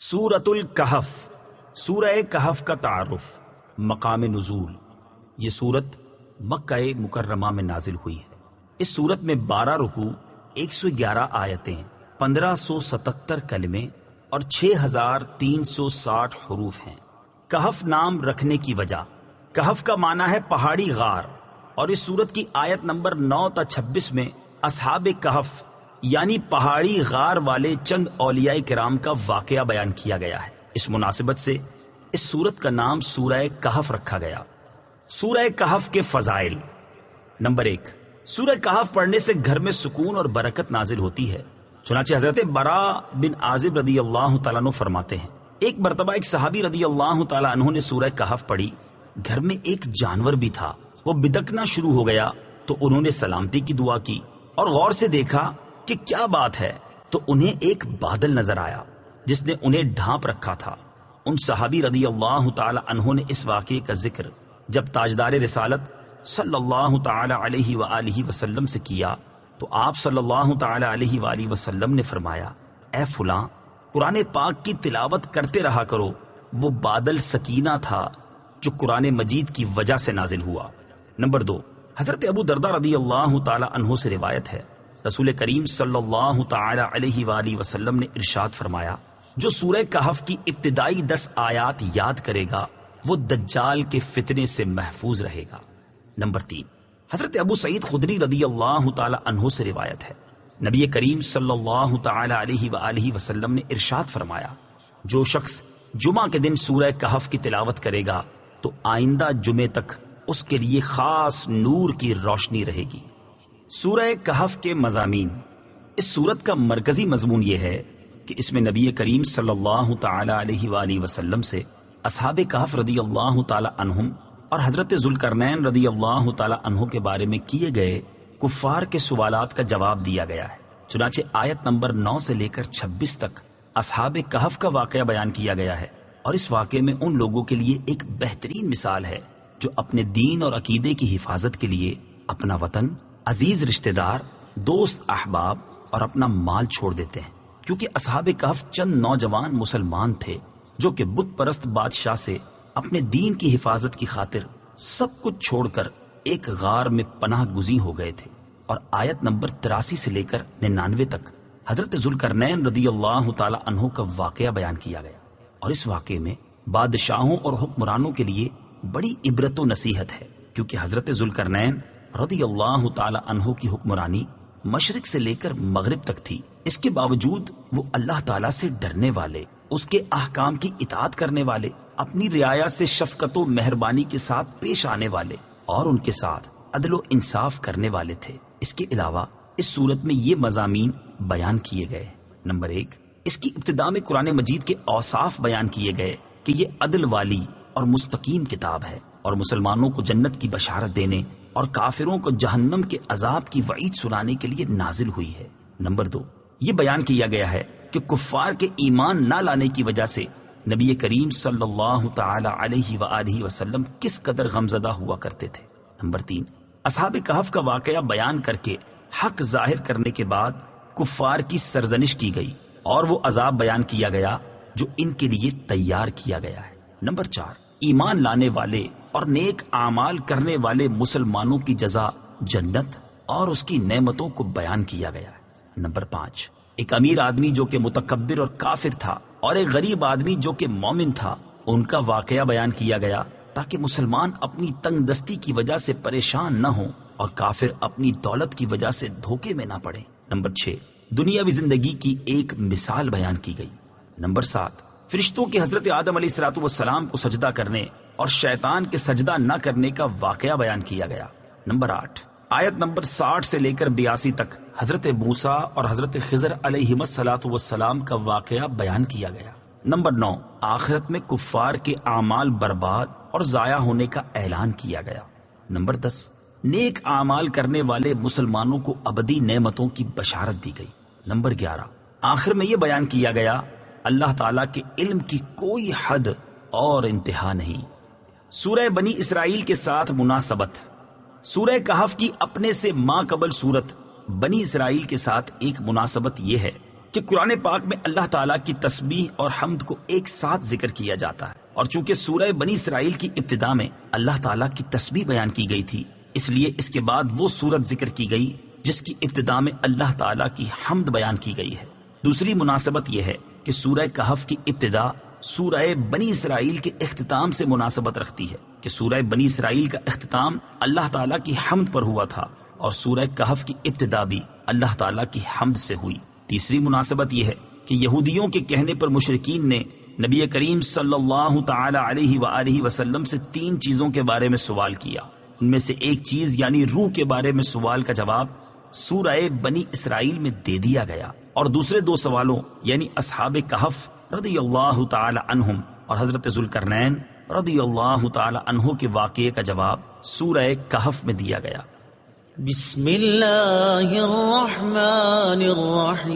سورۃ الکہف، سورہ کہف کا تعارف، مقام نزول۔ یہ سورت مکہ مکرمہ میں نازل ہوئی ہے۔ اس سورت میں 12 رکوع، 111 آیتیں، 1577 کلمے اور 6360 حروف ہیں۔ کہف نام رکھنے کی وجہ، کہف کا معنی ہے پہاڑی غار، اور اس سورت کی آیت نمبر 9 تا 26 میں اصحاب کہف یعنی پہاڑی غار والے چند اولیاء کرام کا واقعہ بیان کیا گیا ہے۔ اس مناسبت سے اس سورت کا نام سورہ کہف رکھا گیا۔ سورہ کہف کے فضائل۔ نمبر 1، سورہ کہف پڑھنے سے گھر میں سکون اور برکت نازل ہوتی ہے۔ چنانچہ حضرت برا بن عازب رضی اللہ تعالیٰ عنہ فرماتے ہیں، ایک مرتبہ ایک صحابی رضی اللہ تعالیٰ عنہ نے سورہ کہف پڑھی۔ گھر میں ایک جانور بھی تھا، وہ بدکنا شروع ہو گیا تو انہوں نے سلامتی کی دعا کی اور غور سے دیکھا کہ کیا بات ہے، تو انہیں ایک بادل نظر آیا جس نے انہیں ڈھانپ رکھا تھا۔ ان صحابی رضی اللہ تعالی عنہ نے اس واقعے کا ذکر جب تاجدار رسالت صلی اللہ تعالی علیہ وآلہ وسلم سے کیا تو آپ صلی اللہ تعالی علیہ وآلہ وسلم نے فرمایا، اے فلاں، قرآن پاک کی تلاوت کرتے رہا کرو۔ وہ بادل سکینہ تھا جو قرآن مجید کی وجہ سے نازل ہوا۔ نمبر 2، حضرت ابو درداء رضی اللہ تعالی عنہ سے روایت ہے، رسول کریم صلی اللہ تعالی علیہ وآلہ وسلم نے ارشاد فرمایا، جو سورہ کہف کی ابتدائی 10 آیات یاد کرے گا وہ دجال کے فتنے سے محفوظ رہے گا۔ نمبر 3، حضرت ابو سعید خدری رضی اللہ تعالی عنہ سے روایت ہے، نبی کریم صلی اللہ تعالی علیہ وآلہ وسلم نے ارشاد فرمایا، جو شخص جمعہ کے دن سورہ کہف کی تلاوت کرے گا تو آئندہ جمعے تک اس کے لیے خاص نور کی روشنی رہے گی۔ سورہ کہف کے مضامین۔ اس سورت کا مرکزی مضمون یہ ہے کہ اس میں نبی کریم صلی اللہ تعالی علیہ وآلہ وسلم سے اصحاب کہف رضی اللہ تعالی عنہم اور حضرت ذوالقرنین رضی اللہ تعالی عنہ کے بارے میں کیے گئے کفار کے سوالات کا جواب دیا گیا ہے۔ چنانچہ آیت نمبر 9 سے لے کر 26 تک اصحاب کہف کا واقعہ بیان کیا گیا ہے، اور اس واقعے میں ان لوگوں کے لیے ایک بہترین مثال ہے جو اپنے دین اور عقیدے کی حفاظت کے لیے اپنا وطن، عزیز رشتہ دار، دوست احباب اور اپنا مال چھوڑ دیتے ہیں، کیونکہ اصحاب کہف چند نوجوان مسلمان تھے جو کہ بت پرست بادشاہ سے اپنے دین کی حفاظت کی خاطر سب کچھ چھوڑ کر ایک غار میں پناہ گزین ہو گئے تھے۔ اور آیت نمبر 83 سے لے کر 99 تک حضرت ذوالقرنین رضی اللہ تعالی عنہ کا واقعہ بیان کیا گیا، اور اس واقعے میں بادشاہوں اور حکمرانوں کے لیے بڑی عبرت و نصیحت ہے، کیونکہ حضرت ذوالقرنین رضی اللہ تعالی عنہ کی حکمرانی مشرق سے لے کر مغرب تک تھی۔ اس کے باوجود وہ اللہ تعالیٰ سے ڈرنے والے، اس کے احکام کی اطاعت کرنے والے، اپنی رعایا سے شفقت و مہربانی کے ساتھ پیش آنے والے اور ان کے ساتھ عدل و انصاف کرنے والے تھے۔ اس کے علاوہ اس صورت میں یہ مضامین بیان کیے گئے۔ نمبر 1، اس کی ابتدا میں قرآن مجید کے اوصاف بیان کیے گئے کہ یہ عدل والی اور مستقیم کتاب ہے اور مسلمانوں کو جنت کی بشارت دینے اور کافروں کو جہنم کے عذاب کی وعید سنانے کے لیے نازل ہوئی ہے۔ نمبر 2، یہ بیان کیا گیا ہے کہ کفار کے ایمان نہ لانے کی وجہ سے نبی کریم صلی اللہ تعالی علیہ وآلہ وسلم کس قدر غمزدہ ہوا کرتے تھے۔ نمبر 3، اصحاب کہف کا واقعہ بیان کر کے حق ظاہر کرنے کے بعد کفار کی سرزنش کی گئی اور وہ عذاب بیان کیا گیا جو ان کے لیے تیار کیا گیا ہے۔ نمبر 4، ایمان لانے والے اور نیک اعمال کرنے والے مسلمانوں کی جزا جنت اور اس کی نعمتوں کو بیان کیا گیا ہے۔ نمبر 5، ایک امیر آدمی جو کہ متکبر اور کافر تھا اور ایک غریب آدمی جو کہ مومن تھا، ان کا واقعہ بیان کیا گیا تاکہ مسلمان اپنی تنگ دستی کی وجہ سے پریشان نہ ہوں اور کافر اپنی دولت کی وجہ سے دھوکے میں نہ پڑے۔ نمبر 6، دنیاوی زندگی کی ایک مثال بیان کی گئی۔ نمبر 7، فرشتوں کے حضرت آدم علیہ الصلوۃ والسلام کو سجدہ کرنے اور شیطان کے سجدہ نہ کرنے کا واقعہ بیان کیا گیا۔ نمبر 8، آیت نمبر 60 سے لے کر 82 تک حضرت موسیٰ اور حضرت خضر علیہم الصلوۃ والسلام کا واقعہ بیان کیا گیا۔ نمبر 9، آخرت میں کفار کے اعمال برباد اور ضائع ہونے کا اعلان کیا گیا۔ نمبر 10، نیک اعمال کرنے والے مسلمانوں کو ابدی نعمتوں کی بشارت دی گئی۔ نمبر 11، آخر میں یہ بیان کیا گیا اللہ تعالیٰ کے علم کی کوئی حد اور انتہا نہیں۔ سورہ بنی اسرائیل کے ساتھ مناسبت۔ سورہ کہف کی اپنے سے ماں قبل سورت بنی اسرائیل کے ساتھ ایک مناسبت یہ ہے کہ قرآن پاک میں اللہ تعالیٰ کی تسبیح اور حمد کو ایک ساتھ ذکر کیا جاتا ہے، اور چونکہ سورہ بنی اسرائیل کی ابتدا میں اللہ تعالیٰ کی تسبیح بیان کی گئی تھی، اس لیے اس کے بعد وہ سورت ذکر کی گئی جس کی ابتدا میں اللہ تعالیٰ کی حمد بیان کی گئی ہے۔ دوسری مناسبت یہ ہے کہ سورہ کہف کی ابتدا سورہ بنی اسرائیل کے اختتام سے مناسبت رکھتی ہے کہ سورہ بنی اسرائیل کا اختتام اللہ تعالیٰ کی حمد پر ہوا تھا، اور سورہ کہف کی ابتدا بھی اللہ تعالیٰ کی حمد سے ہوئی۔ تیسری مناسبت یہ ہے کہ یہودیوں کے کہنے پر مشرکین نے نبی کریم صلی اللہ تعالی علیہ وآلہ وسلم سے 3 چیزوں کے بارے میں سوال کیا۔ ان میں سے ایک چیز یعنی روح کے بارے میں سوال کا جواب سورہ بنی اسرائیل میں دے دیا گیا، اور دوسرے 2 سوالوں یعنی اصحاب کہف رضی اللہ تعالی عنہم اور حضرت ذوالقرنین رضی اللہ تعالی عنہ کے واقعے کا جواب سورہ کہف میں دیا گیا۔ بسم اللہ الرحمن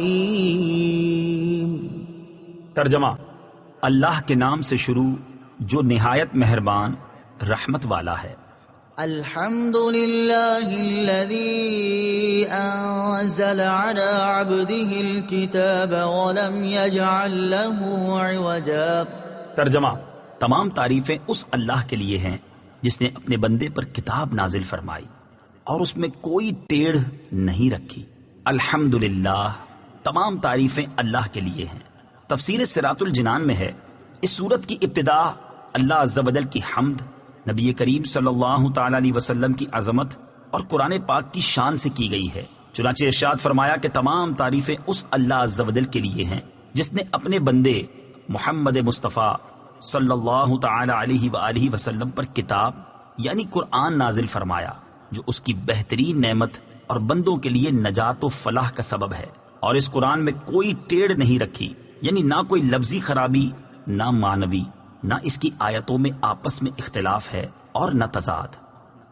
الرحیم۔ ترجمہ: اللہ کے نام سے شروع جو نہایت مہربان رحمت والا ہے۔ الحمد للہ الذی انزل علی عبده الكتاب ولم یجعل له عوجا۔ ترجمہ: تمام تعریفیں اس اللہ کے لیے ہیں جس نے اپنے بندے پر کتاب نازل فرمائی اور اس میں کوئی ٹیڑھ نہیں رکھی۔ الحمدللہ، تمام تعریفیں اللہ کے لیے ہیں۔ تفسیر صراط الجنان میں ہے، اس سورت کی ابتدا اللہ عز و جل کی حمد، نبی کریم صلی اللہ تعالی علیہ وسلم کی عظمت اور قرآن پاک کی شان سے کی گئی ہے۔ چنانچہ ارشاد فرمایا کہ تمام تعریفیں اس اللہ عز و جل کے لیے ہیں جس نے اپنے بندے محمد مصطفیٰ صلی اللہ تعالی علیہ وآلہ وسلم پر کتاب یعنی قرآن نازل فرمایا، جو اس کی بہترین نعمت اور بندوں کے لیے نجات و فلاح کا سبب ہے، اور اس قرآن میں کوئی ٹیڑھ نہیں رکھی، یعنی نہ کوئی لفظی خرابی، نہ معنوی، نہ اس کی آیتوں میں آپس میں اختلاف ہے اور نہ تضاد۔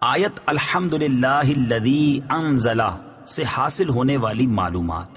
آیت الحمدللہ الذی انزل سے حاصل ہونے والی معلومات۔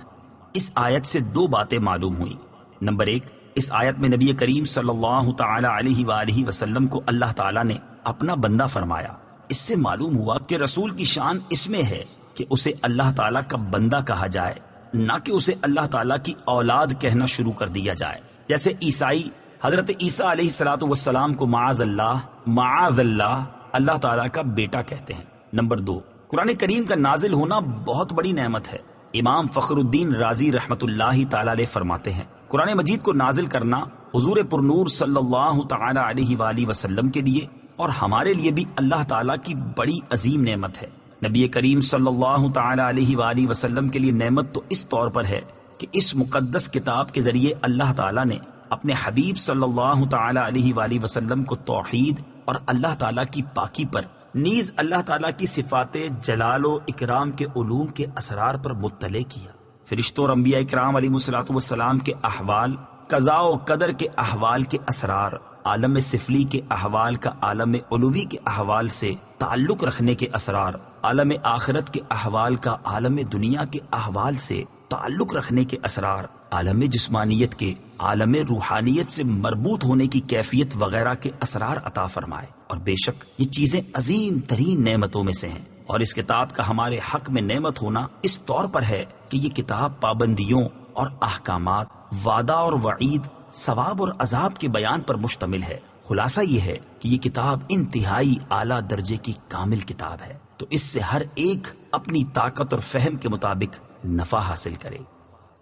اس آیت سے 2 باتیں معلوم ہوئی۔ نمبر 1، اس آیت میں نبی کریم صلی اللہ تعالی علیہ وآلہ وسلم کو اللہ تعالی نے اپنا بندہ فرمایا۔ اس سے معلوم ہوا کہ رسول کی شان اس میں ہے کہ اسے اللہ تعالیٰ کا بندہ کہا جائے، نہ کہ اسے اللہ تعالیٰ کی اولاد کہنا شروع کر دیا جائے، جیسے عیسائی حضرت عیسیٰ علیہ الصلوۃ والسلام کو معاذ اللہ اللہ تعالیٰ کا بیٹا کہتے ہیں۔ نمبر 2، قرآن کریم کا نازل ہونا بہت بڑی نعمت ہے۔ امام فخر الدین رازی رحمت اللہ تعالی علیہ فرماتے ہیں، قرآن مجید کو نازل کرنا حضور پرنور صلی اللہ تعالی علیہ وآلہ وسلم کے لیے اور ہمارے لیے بھی اللہ تعالیٰ کی بڑی عظیم نعمت ہے۔ نبی کریم صلی اللہ تعالی علیہ وآلہ وسلم کے لیے نعمت تو اس طور پر ہے کہ اس مقدس کتاب کے ذریعے اللہ تعالیٰ نے اپنے حبیب صلی اللہ تعالی علیہ وآلہ وسلم کو توحید اور اللہ تعالیٰ کی پاکی پر، نیز اللہ تعالیٰ کی صفات جلال و اکرام کے علوم کے اسرار پر مطلع کیا۔ فرشتوں اور انبیاء اکرام علیہ الصلوۃ والسلام کے احوال، قضاء و قدر کے احوال کے اسرار، عالم سفلی کے احوال کا عالم علوی کے احوال سے تعلق رکھنے کے اسرار، عالم آخرت کے احوال کا عالم دنیا کے احوال سے تعلق رکھنے کے اسرار، عالم جسمانیت کے عالم روحانیت سے مربوط ہونے کی کیفیت وغیرہ کے اسرار عطا فرمائے۔ اور بے شک یہ چیزیں عظیم ترین نعمتوں میں سے ہیں، اور اس کتاب کا ہمارے حق میں نعمت ہونا اس طور پر ہے کہ یہ کتاب پابندیوں اور احکامات، وعدہ اور وعید، ثواب اور عذاب کے بیان پر مشتمل ہے۔ خلاصہ یہ ہے کہ یہ کتاب انتہائی اعلیٰ درجے کی کامل کتاب ہے، تو اس سے ہر ایک اپنی طاقت اور فہم کے مطابق نفع حاصل کرے۔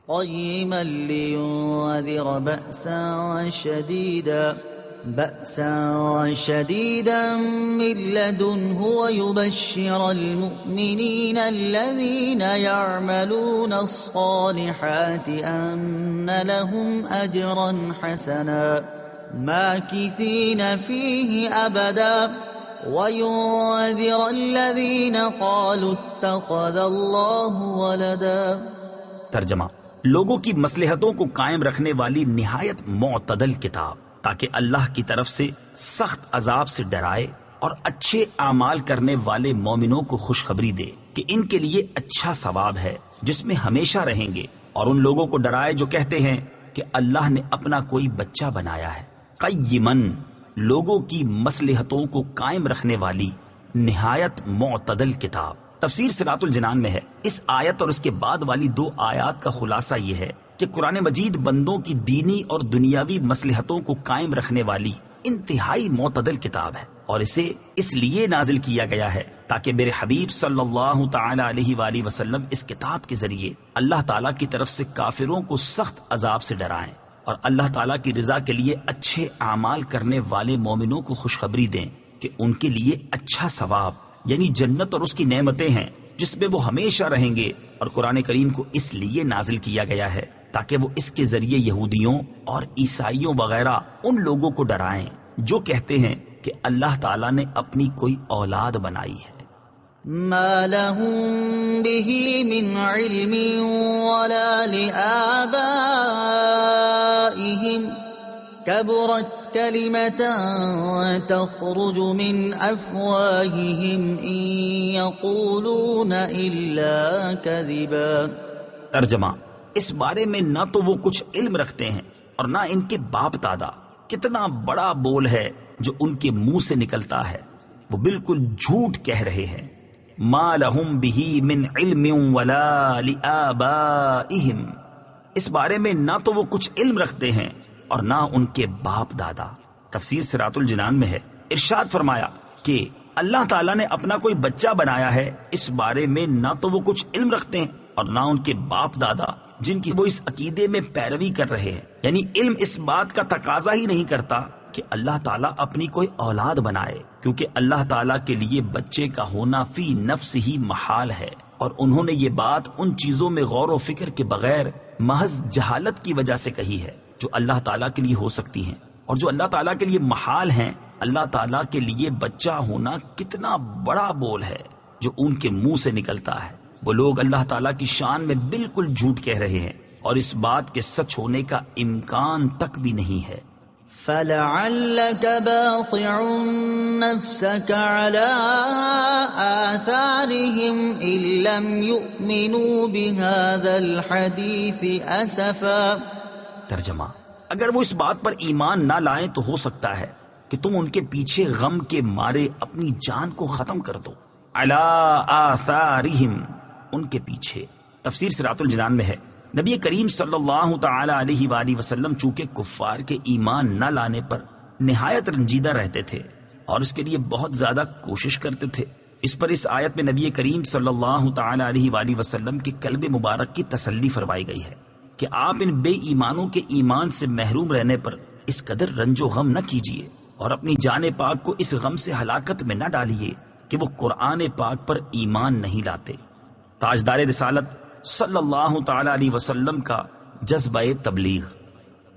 قیما لینذر بأسا شدیدا من لدنه ويبشر المؤمنین الذین یعملون الصالحات ان لهم اجرا حسنا ماکثین فیہ ابدا وَيُنذِرَ الَّذِينَ قَالُوا اتَّخَذَ اللَّهُ وَلَدًا۔ ترجمہ: لوگوں کی مصلحتوں کو قائم رکھنے والی نہایت معتدل کتاب، تاکہ اللہ کی طرف سے سخت عذاب سے ڈرائے اور اچھے اعمال کرنے والے مومنوں کو خوشخبری دے کہ ان کے لیے اچھا ثواب ہے جس میں ہمیشہ رہیں گے، اور ان لوگوں کو ڈرائے جو کہتے ہیں کہ اللہ نے اپنا کوئی بچہ بنایا ہے۔ قیمن، لوگوں کی مصلحتوں کو قائم رکھنے والی نہایت معتدل کتاب۔ تفسیر صراط الجنان میں ہے، اس آیت اور اس کے بعد والی 2 آیات کا خلاصہ یہ ہے کہ قرآن مجید بندوں کی دینی اور دنیاوی مصلحتوں کو قائم رکھنے والی انتہائی معتدل کتاب ہے، اور اسے اس لیے نازل کیا گیا ہے تاکہ میرے حبیب صلی اللہ تعالی علیہ وآلہ وسلم اس کتاب کے ذریعے اللہ تعالیٰ کی طرف سے کافروں کو سخت عذاب سے ڈرائیں، اور اللہ تعالیٰ کی رضا کے لیے اچھے اعمال کرنے والے مومنوں کو خوشخبری دیں کہ ان کے لیے اچھا ثواب یعنی جنت اور اس کی نعمتیں ہیں جس میں وہ ہمیشہ رہیں گے۔ اور قرآن کریم کو اس لیے نازل کیا گیا ہے تاکہ وہ اس کے ذریعے یہودیوں اور عیسائیوں وغیرہ ان لوگوں کو ڈرائیں جو کہتے ہیں کہ اللہ تعالیٰ نے اپنی کوئی اولاد بنائی ہے۔ ما لهم به من علم ولا لآبائهم كبرت كلمة تخرج من أفواههم إن يقولون إلا كذبا۔ ترجمہ، اس بارے میں نہ تو وہ کچھ علم رکھتے ہیں اور نہ ان کے باپ دادا، کتنا بڑا بول ہے جو ان کے منہ سے نکلتا ہے، وہ بالکل جھوٹ کہہ رہے ہیں۔ ما لهم به من علم ولا لآبائهم، اس بارے میں نہ تو وہ کچھ علم رکھتے ہیں اور نہ ان کے باپ دادا۔ تفسیر صراط الجنان میں ہے، ارشاد فرمایا کہ اللہ تعالیٰ نے اپنا کوئی بچہ بنایا ہے، اس بارے میں نہ تو وہ کچھ علم رکھتے ہیں اور نہ ان کے باپ دادا جن کی وہ اس عقیدے میں پیروی کر رہے ہیں، یعنی علم اس بات کا تقاضا ہی نہیں کرتا کہ اللہ تعالیٰ اپنی کوئی اولاد بنائے، کیونکہ اللہ تعالیٰ کے لیے بچے کا ہونا فی نفس ہی محال ہے، اور انہوں نے یہ بات ان چیزوں میں غور و فکر کے بغیر محض جہالت کی وجہ سے کہی ہے جو اللہ تعالیٰ کے لیے ہو سکتی ہیں، اور جو اللہ تعالیٰ کے لیے محال ہیں۔ اللہ تعالیٰ کے لیے بچہ ہونا کتنا بڑا بول ہے جو ان کے منہ سے نکلتا ہے۔ وہ لوگ اللہ تعالیٰ کی شان میں بالکل جھوٹ کہہ رہے ہیں اور اس بات کے سچ ہونے کا امکان تک بھی نہیں ہے۔ فَلَعَلَّكَ بَاخِعٌ نَفْسَكَ عَلَىٰ آثَارِهِمْ إِن لَّمْ يُؤْمِنُوا بِهَٰذَا الْحَدِيثِ أَسَفًا۔ ترجمہ، اگر وہ اس بات پر ایمان نہ لائیں تو ہو سکتا ہے کہ تم ان کے پیچھے غم کے مارے اپنی جان کو ختم کر دو۔ عَلَىٰ آثَارِهِمْ، ان کے پیچھے۔ تفسیر صراط الجنان میں ہے، نبی کریم صلی اللہ تعالی علیہ وآلہ وسلم چونکہ کفار کے ایمان نہ لانے پر نہایت رنجیدہ رہتے تھے اور اس کے لیے بہت زیادہ کوشش کرتے تھے، اس پر اس آیت میں نبی کریم صلی اللہ تعالی علیہ وآلہ وسلم کے قلب مبارک کی تسلی فرمائی گئی ہے کہ آپ ان بے ایمانوں کے ایمان سے محروم رہنے پر اس قدر رنج و غم نہ کیجیے اور اپنی جان پاک کو اس غم سے ہلاکت میں نہ ڈالیے کہ وہ قرآن پاک پر ایمان نہیں لاتے۔ تاجدار رسالت صلی اللہ تعالی علیہ وسلم کا جذبہ تبلیغ۔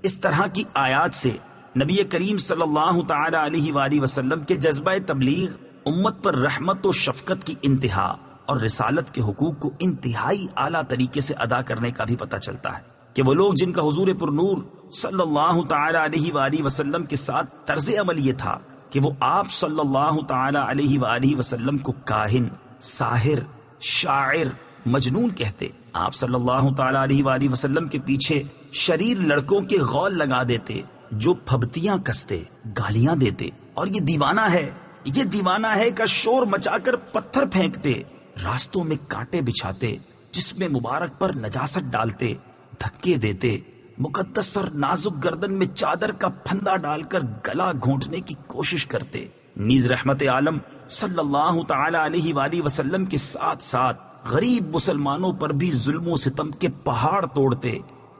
اس طرح کی آیات سے نبی کریم صلی اللہ تعالی علیہ وآلہ وسلم کے جذبہ تبلیغ امت پر رحمت و شفقت کی انتہا اور رسالت کے حقوق کو انتہائی اعلیٰ طریقے سے ادا کرنے کا بھی پتہ چلتا ہے کہ وہ لوگ جن کا حضور پر نور صلی اللہ تعالی علیہ وآلہ وسلم کے ساتھ طرز عمل یہ تھا کہ وہ آپ صلی اللہ تعالی علیہ وآلہ وسلم کو کاہن، ساحر، شاعر، مجنون کہتے، آپ صلی اللہ تعالی علیہ وآلہ وسلم کے پیچھے شریر لڑکوں کے غول لگا دیتے جو پھبتیاں کستے، گالیاں دیتے، اور یہ دیوانہ ہے کا شور مچا کر پتھر پھینکتے، راستوں میں کانٹے بچھاتے، جسم مبارک پر نجاست ڈالتے، دھکے دیتے، مقدس اور نازک گردن میں چادر کا پھندا ڈال کر گلا گھونٹنے کی کوشش کرتے۔ نیز رحمت عالم صلی اللہ تعالی علیہ وآلہ وسلم کے ساتھ ساتھ غریب مسلمانوں پر بھی ظلم و ستم کے پہاڑ توڑتے،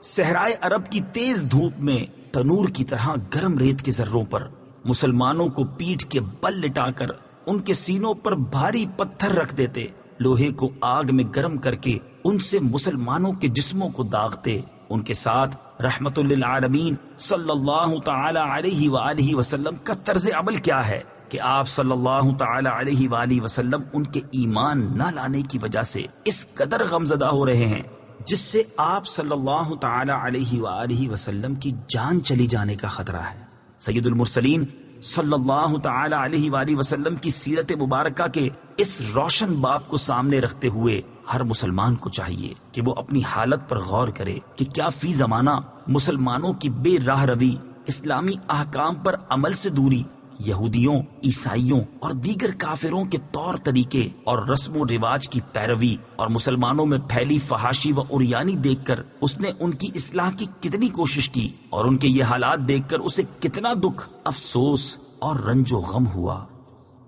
صحرائے عرب کی تیز دھوپ میں تنور کی طرح گرم ریت کے ذروں پر مسلمانوں کو پیٹھ کے بل لٹا کر ان کے سینوں پر بھاری پتھر رکھ دیتے، لوہے کو آگ میں گرم کر کے ان سے مسلمانوں کے جسموں کو داغتے۔ ان کے ساتھ رحمت للعالمین صلی اللہ تعالی علیہ وآلہ وسلم کا طرز عمل کیا ہے کہ آپ صلی اللہ تعالی علیہ وآلہ وسلم ان کے ایمان نہ لانے کی وجہ سے اس قدر غمزدہ ہو رہے ہیں جس سے آپ صلی اللہ تعالی علیہ وآلہ وسلم کی جان چلی جانے کا خطرہ ہے۔ سید المرسلین صلی اللہ تعالی علیہ وآلہ وسلم کی سیرت مبارکہ کے اس روشن باب کو سامنے رکھتے ہوئے ہر مسلمان کو چاہیے کہ وہ اپنی حالت پر غور کرے کہ کیا فی زمانہ مسلمانوں کی بے راہ روی، اسلامی احکام پر عمل سے دوری یہودیوں، عیسائیوں اور دیگر کافروں کے طور طریقے اور رسم و رواج کی پیروی اور مسلمانوں میں پھیلی فحاشی و عریانی دیکھ کر اس نے ان کی اصلاح کی کتنی کوشش کی، اور ان کے یہ حالات دیکھ کر اسے کتنا دکھ، افسوس اور رنج و غم ہوا۔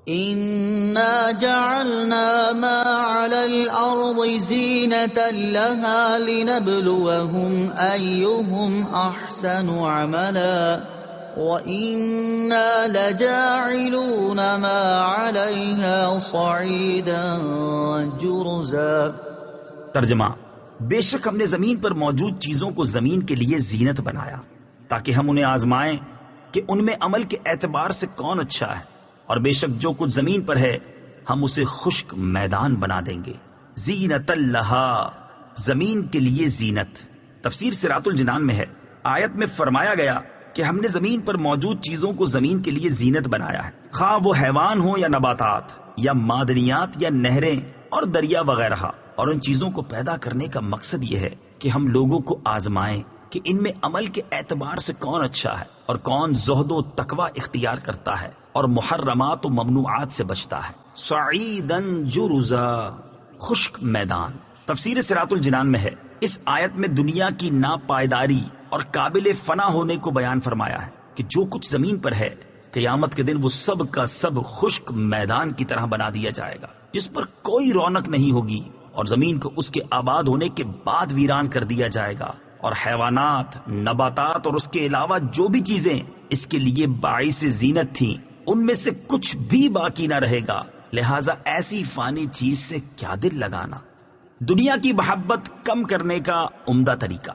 إِنَّا جَعَلْنَا مَا عَلَى الْأَرْضِ زِينَةً لَهَا لِنَبْلُوَهُمْ أَيُّهُمْ أَحْسَنُ عَمَلًا وَإِنَّا لَجَاعِلُونَ مَا عَلَيْهَا صَعِيدًا جُرُزًا۔ ترجمہ: بے شک ہم نے زمین پر موجود چیزوں کو زمین کے لیے زینت بنایا تاکہ ہم انہیں آزمائیں کہ ان میں عمل کے اعتبار سے کون اچھا ہے، اور بے شک جو کچھ زمین پر ہے ہم اسے خشک میدان بنا دیں گے۔ زینت لہا، زمین کے لیے زینت۔ تفسیر صراط الجنان میں ہے، آیت میں فرمایا گیا کہ ہم نے زمین پر موجود چیزوں کو زمین کے لیے زینت بنایا ہے، خواہ وہ حیوان ہو یا نباتات یا معدنیات یا نہریں اور دریا وغیرہ، اور ان چیزوں کو پیدا کرنے کا مقصد یہ ہے کہ ہم لوگوں کو آزمائیں کہ ان میں عمل کے اعتبار سے کون اچھا ہے اور کون زہد و تقوی اختیار کرتا ہے اور محرمات و ممنوعات سے بچتا ہے۔ صعیدن جرزا، خشک میدان۔ تفسیر صراط الجنان میں ہے، اس آیت میں دنیا کی ناپائیداری اور قابل فنا ہونے کو بیان فرمایا ہے کہ جو کچھ زمین پر ہے قیامت کے دن وہ سب کا سب خشک میدان کی طرح بنا دیا جائے گا، جس پر کوئی رونق نہیں ہوگی، اور زمین کو اس کے آباد ہونے کے بعد ویران کر دیا جائے گا، اور حیوانات، نباتات اور اس کے علاوہ جو بھی چیزیں اس کے لیے باعث زینت تھیں ان میں سے کچھ بھی باقی نہ رہے گا، لہٰذا ایسی فانی چیز سے کیا دل لگانا۔ دنیا کی محبت کم کرنے کا عمدہ طریقہ،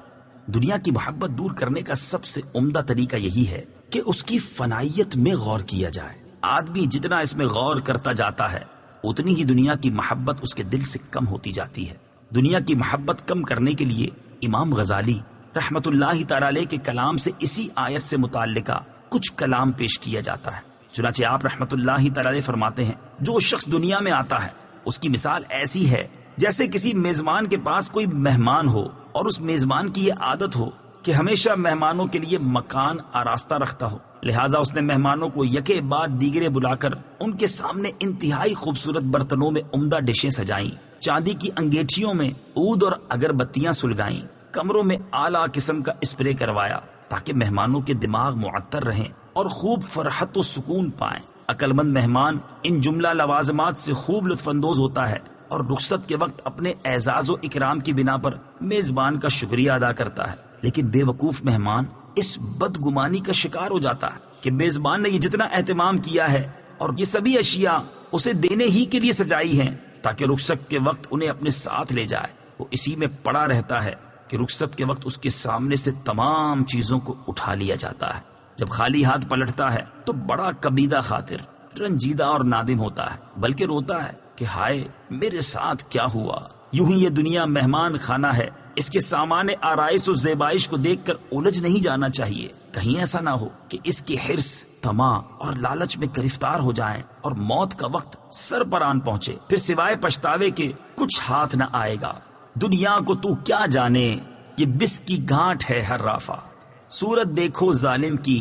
دنیا کی محبت دور کرنے کا سب سے عمدہ طریقہ یہی ہے کہ اس کی فنائیت میں غور کیا جائے۔ آدمی جتنا اس میں غور کرتا جاتا ہے اتنی ہی دنیا کی محبت اس کے دل سے کم ہوتی جاتی ہے۔ دنیا کی محبت کم کرنے کے لیے امام غزالی رحمت اللہ تعالی علیہ کے کلام سے اسی آیت سے متعلقہ کچھ کلام پیش کیا جاتا ہے۔ چنانچہ آپ رحمت اللہ تعالی علیہ فرماتے ہیں، جو شخص دنیا میں آتا ہے اس کی مثال ایسی ہے جیسے کسی میزبان کے پاس کوئی مہمان ہو، اور اس میزبان کی یہ عادت ہو کہ ہمیشہ مہمانوں کے لیے مکان آراستہ رکھتا ہو، لہٰذا اس نے مہمانوں کو یکے بعد دیگرے بلا کر ان کے سامنے انتہائی خوبصورت برتنوں میں عمدہ ڈشیں سجائیں، چاندی کی انگیٹھیوں میں عود اور اگربتیاں سلگائیں، کمروں میں اعلیٰ قسم کا اسپرے کروایا تاکہ مہمانوں کے دماغ معطر رہیں اور خوب فرحت و سکون پائیں۔ عقل مند مہمان ان جملہ لوازمات سے خوب لطف اندوز ہوتا ہے اور رخصت کے وقت اپنے اعزاز و اکرام کی بنا پر میزبان کا شکریہ ادا کرتا ہے، لیکن بے وقوف مہمان اس بدگمانی کا شکار ہو جاتا ہے کہ میزبان نے یہ جتنا اہتمام کیا ہے اور یہ سبھی اشیاء اسے دینے ہی کے لیے سجائی ہیں تاکہ رخصت کے وقت انہیں اپنے ساتھ لے جائے، وہ اسی میں پڑا رہتا ہے کہ رخصت کے وقت اس کے سامنے سے تمام چیزوں کو اٹھا لیا جاتا ہے۔ جب خالی ہاتھ پلٹتا ہے تو بڑا کبیدہ خاطر، رنجیدہ اور نادم ہوتا ہے، بلکہ روتا ہے کہ ہائے میرے ساتھ کیا ہوا۔ یوں ہی یہ دنیا مہمان خانہ ہے، اس کے سامان آرائش و زیبائش کو دیکھ کر الجھ نہیں جانا چاہیے، کہیں ایسا نہ ہو کہ اس کی حرص، طمع اور لالچ میں گرفتار ہو جائیں اور موت کا وقت سر پر آن پہنچے، پھر سوائے پچھتاوے کے کچھ ہاتھ نہ آئے گا۔ دنیا کو تو کیا جانے، یہ بس کی گانٹھ ہے ہر رافع، صورت دیکھو ظالم کی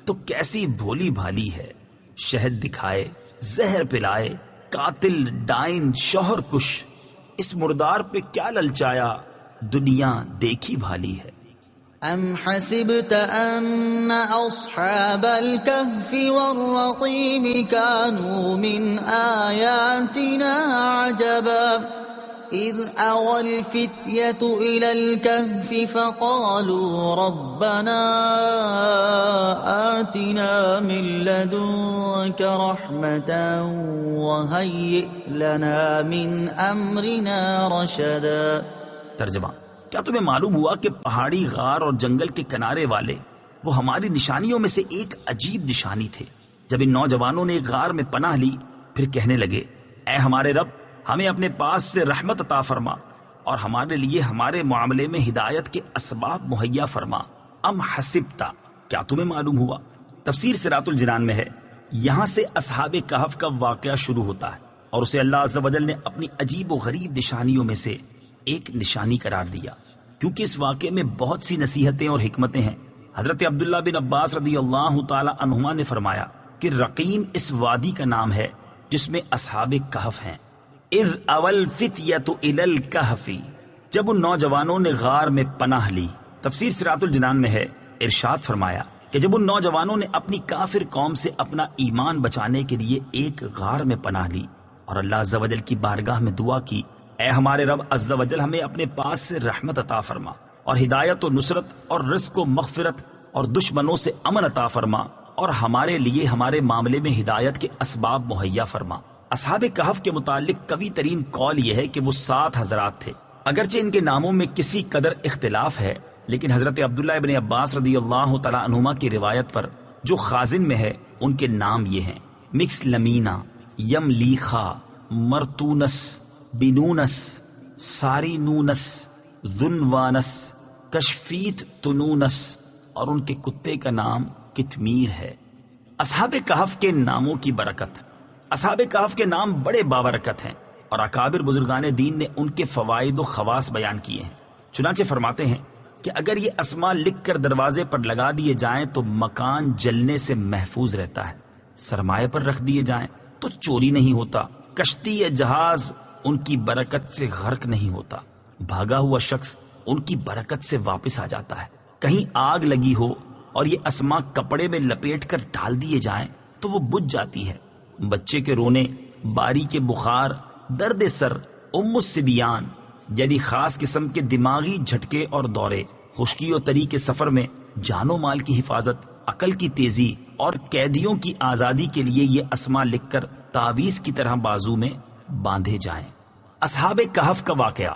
تو کیسی بھولی بھالی ہے، شہد دکھائے، زہر پلائے، قاتل ڈائن شوہر کش، اس مردار پہ کیا للچایا، دنیا دیکھی بھالی ہے۔ ام حسبت ان اصحاب الكهف والرقيم كانوا من آياتنا عجبا اذ اوى الفتية الى الكهف فقالوا ربنا آتنا من لدنك رحمة وهيئ لنا من امرنا رشدا۔ ترجمہ: کیا تمہیں معلوم ہوا کہ پہاڑی، غار اور جنگل کے کنارے والے وہ ہماری نشانیوں میں سے ایک عجیب نشانی تھے؟ جب ان نوجوانوں نے ایک غار میں پناہ لی پھر کہنے لگے، اے ہمارے رب، ہمیں اپنے پاس سے رحمت عطا فرما اور ہمارے لیے ہمارے معاملے میں ہدایت کے اسباب مہیا فرما۔ ام حسبتا، کیا تمہیں معلوم ہوا؟ تفسیر صراط الجنان میں ہے، یہاں سے اصحاب کہف کا واقعہ شروع ہوتا ہے اور اسے اللہ عز و جل نے اپنی عجیب و غریب نشانیوں میں سے ایک نشانی قرار دیا، کیونکہ اس واقعے میں بہت سی نصیحتیں اور حکمتیں ہیں۔ حضرت عبداللہ بن عباس رضی اللہ تعالی عنہما نے فرمایا کہ رقیم اس وادی کا نام ہے جس میں اصحاب کہف ہیں. اذ اول فتیۃ الی الکہف، جب ان نوجوانوں نے غار میں پناہ لی. تفسیر صراط الجنان میں ہے، ارشاد فرمایا کہ جب ان نوجوانوں نے اپنی کافر قوم سے اپنا ایمان بچانے کے لیے ایک غار میں پناہ لی اور اللہ عز و جل کی بارگاہ میں دعا کی، اے ہمارے رب عز و جل ہمیں اپنے پاس سے رحمت عطا فرما اور ہدایت و نصرت اور رزق و مغفرت اور دشمنوں سے امن عطا فرما اور ہمارے لیے ہمارے معاملے میں ہدایت کے اسباب مہیا فرما. اصحاب کہف کے متعلق قوی ترین قول یہ ہے کہ وہ 7 حضرات تھے. اگرچہ ان کے ناموں میں کسی قدر اختلاف ہے، لیکن حضرت عبداللہ ابن عباس رضی اللہ تعالی عنہما کی روایت پر جو خازن میں ہے ان کے نام یہ ہیں: مکس لمینا، یملیخا، مرتونس، بنونس، ساری نونس، ذنوانس، کشفیت تنونس، اور ان کے کتے کا نام کتمیر ہے. اصحاب کہف کے ناموں کی برکت. اصحاب کہف کے نام بڑے بابرکت ہیں اور اکابر بزرگان دین نے ان کے فوائد و خواص بیان کیے ہیں. چنانچہ فرماتے ہیں کہ اگر یہ اسماء لکھ کر دروازے پر لگا دیے جائیں تو مکان جلنے سے محفوظ رہتا ہے، سرمایہ پر رکھ دیے جائیں تو چوری نہیں ہوتا، کشتی یا جہاز ان کی برکت سے غرق نہیں ہوتا، بھاگا ہوا شخص ان کی برکت سے واپس آ جاتا ہے، کہیں آگ لگی ہو اور یہ اسماء کپڑے میں لپیٹ کر ڈال دیے جائیں تو وہ بجھ جاتی ہے، بچے کے رونے، باری کے بخار، درد سر، السبیان یعنی خاص قسم کے دماغی جھٹکے اور دورے، خشکی و تری کے سفر میں جان و مال کی حفاظت، عقل کی تیزی اور قیدیوں کی آزادی کے لیے یہ اسماء لکھ کر تعویذ کی طرح بازو میں باندھے جائیں. اصحاب کہف کا واقعہ.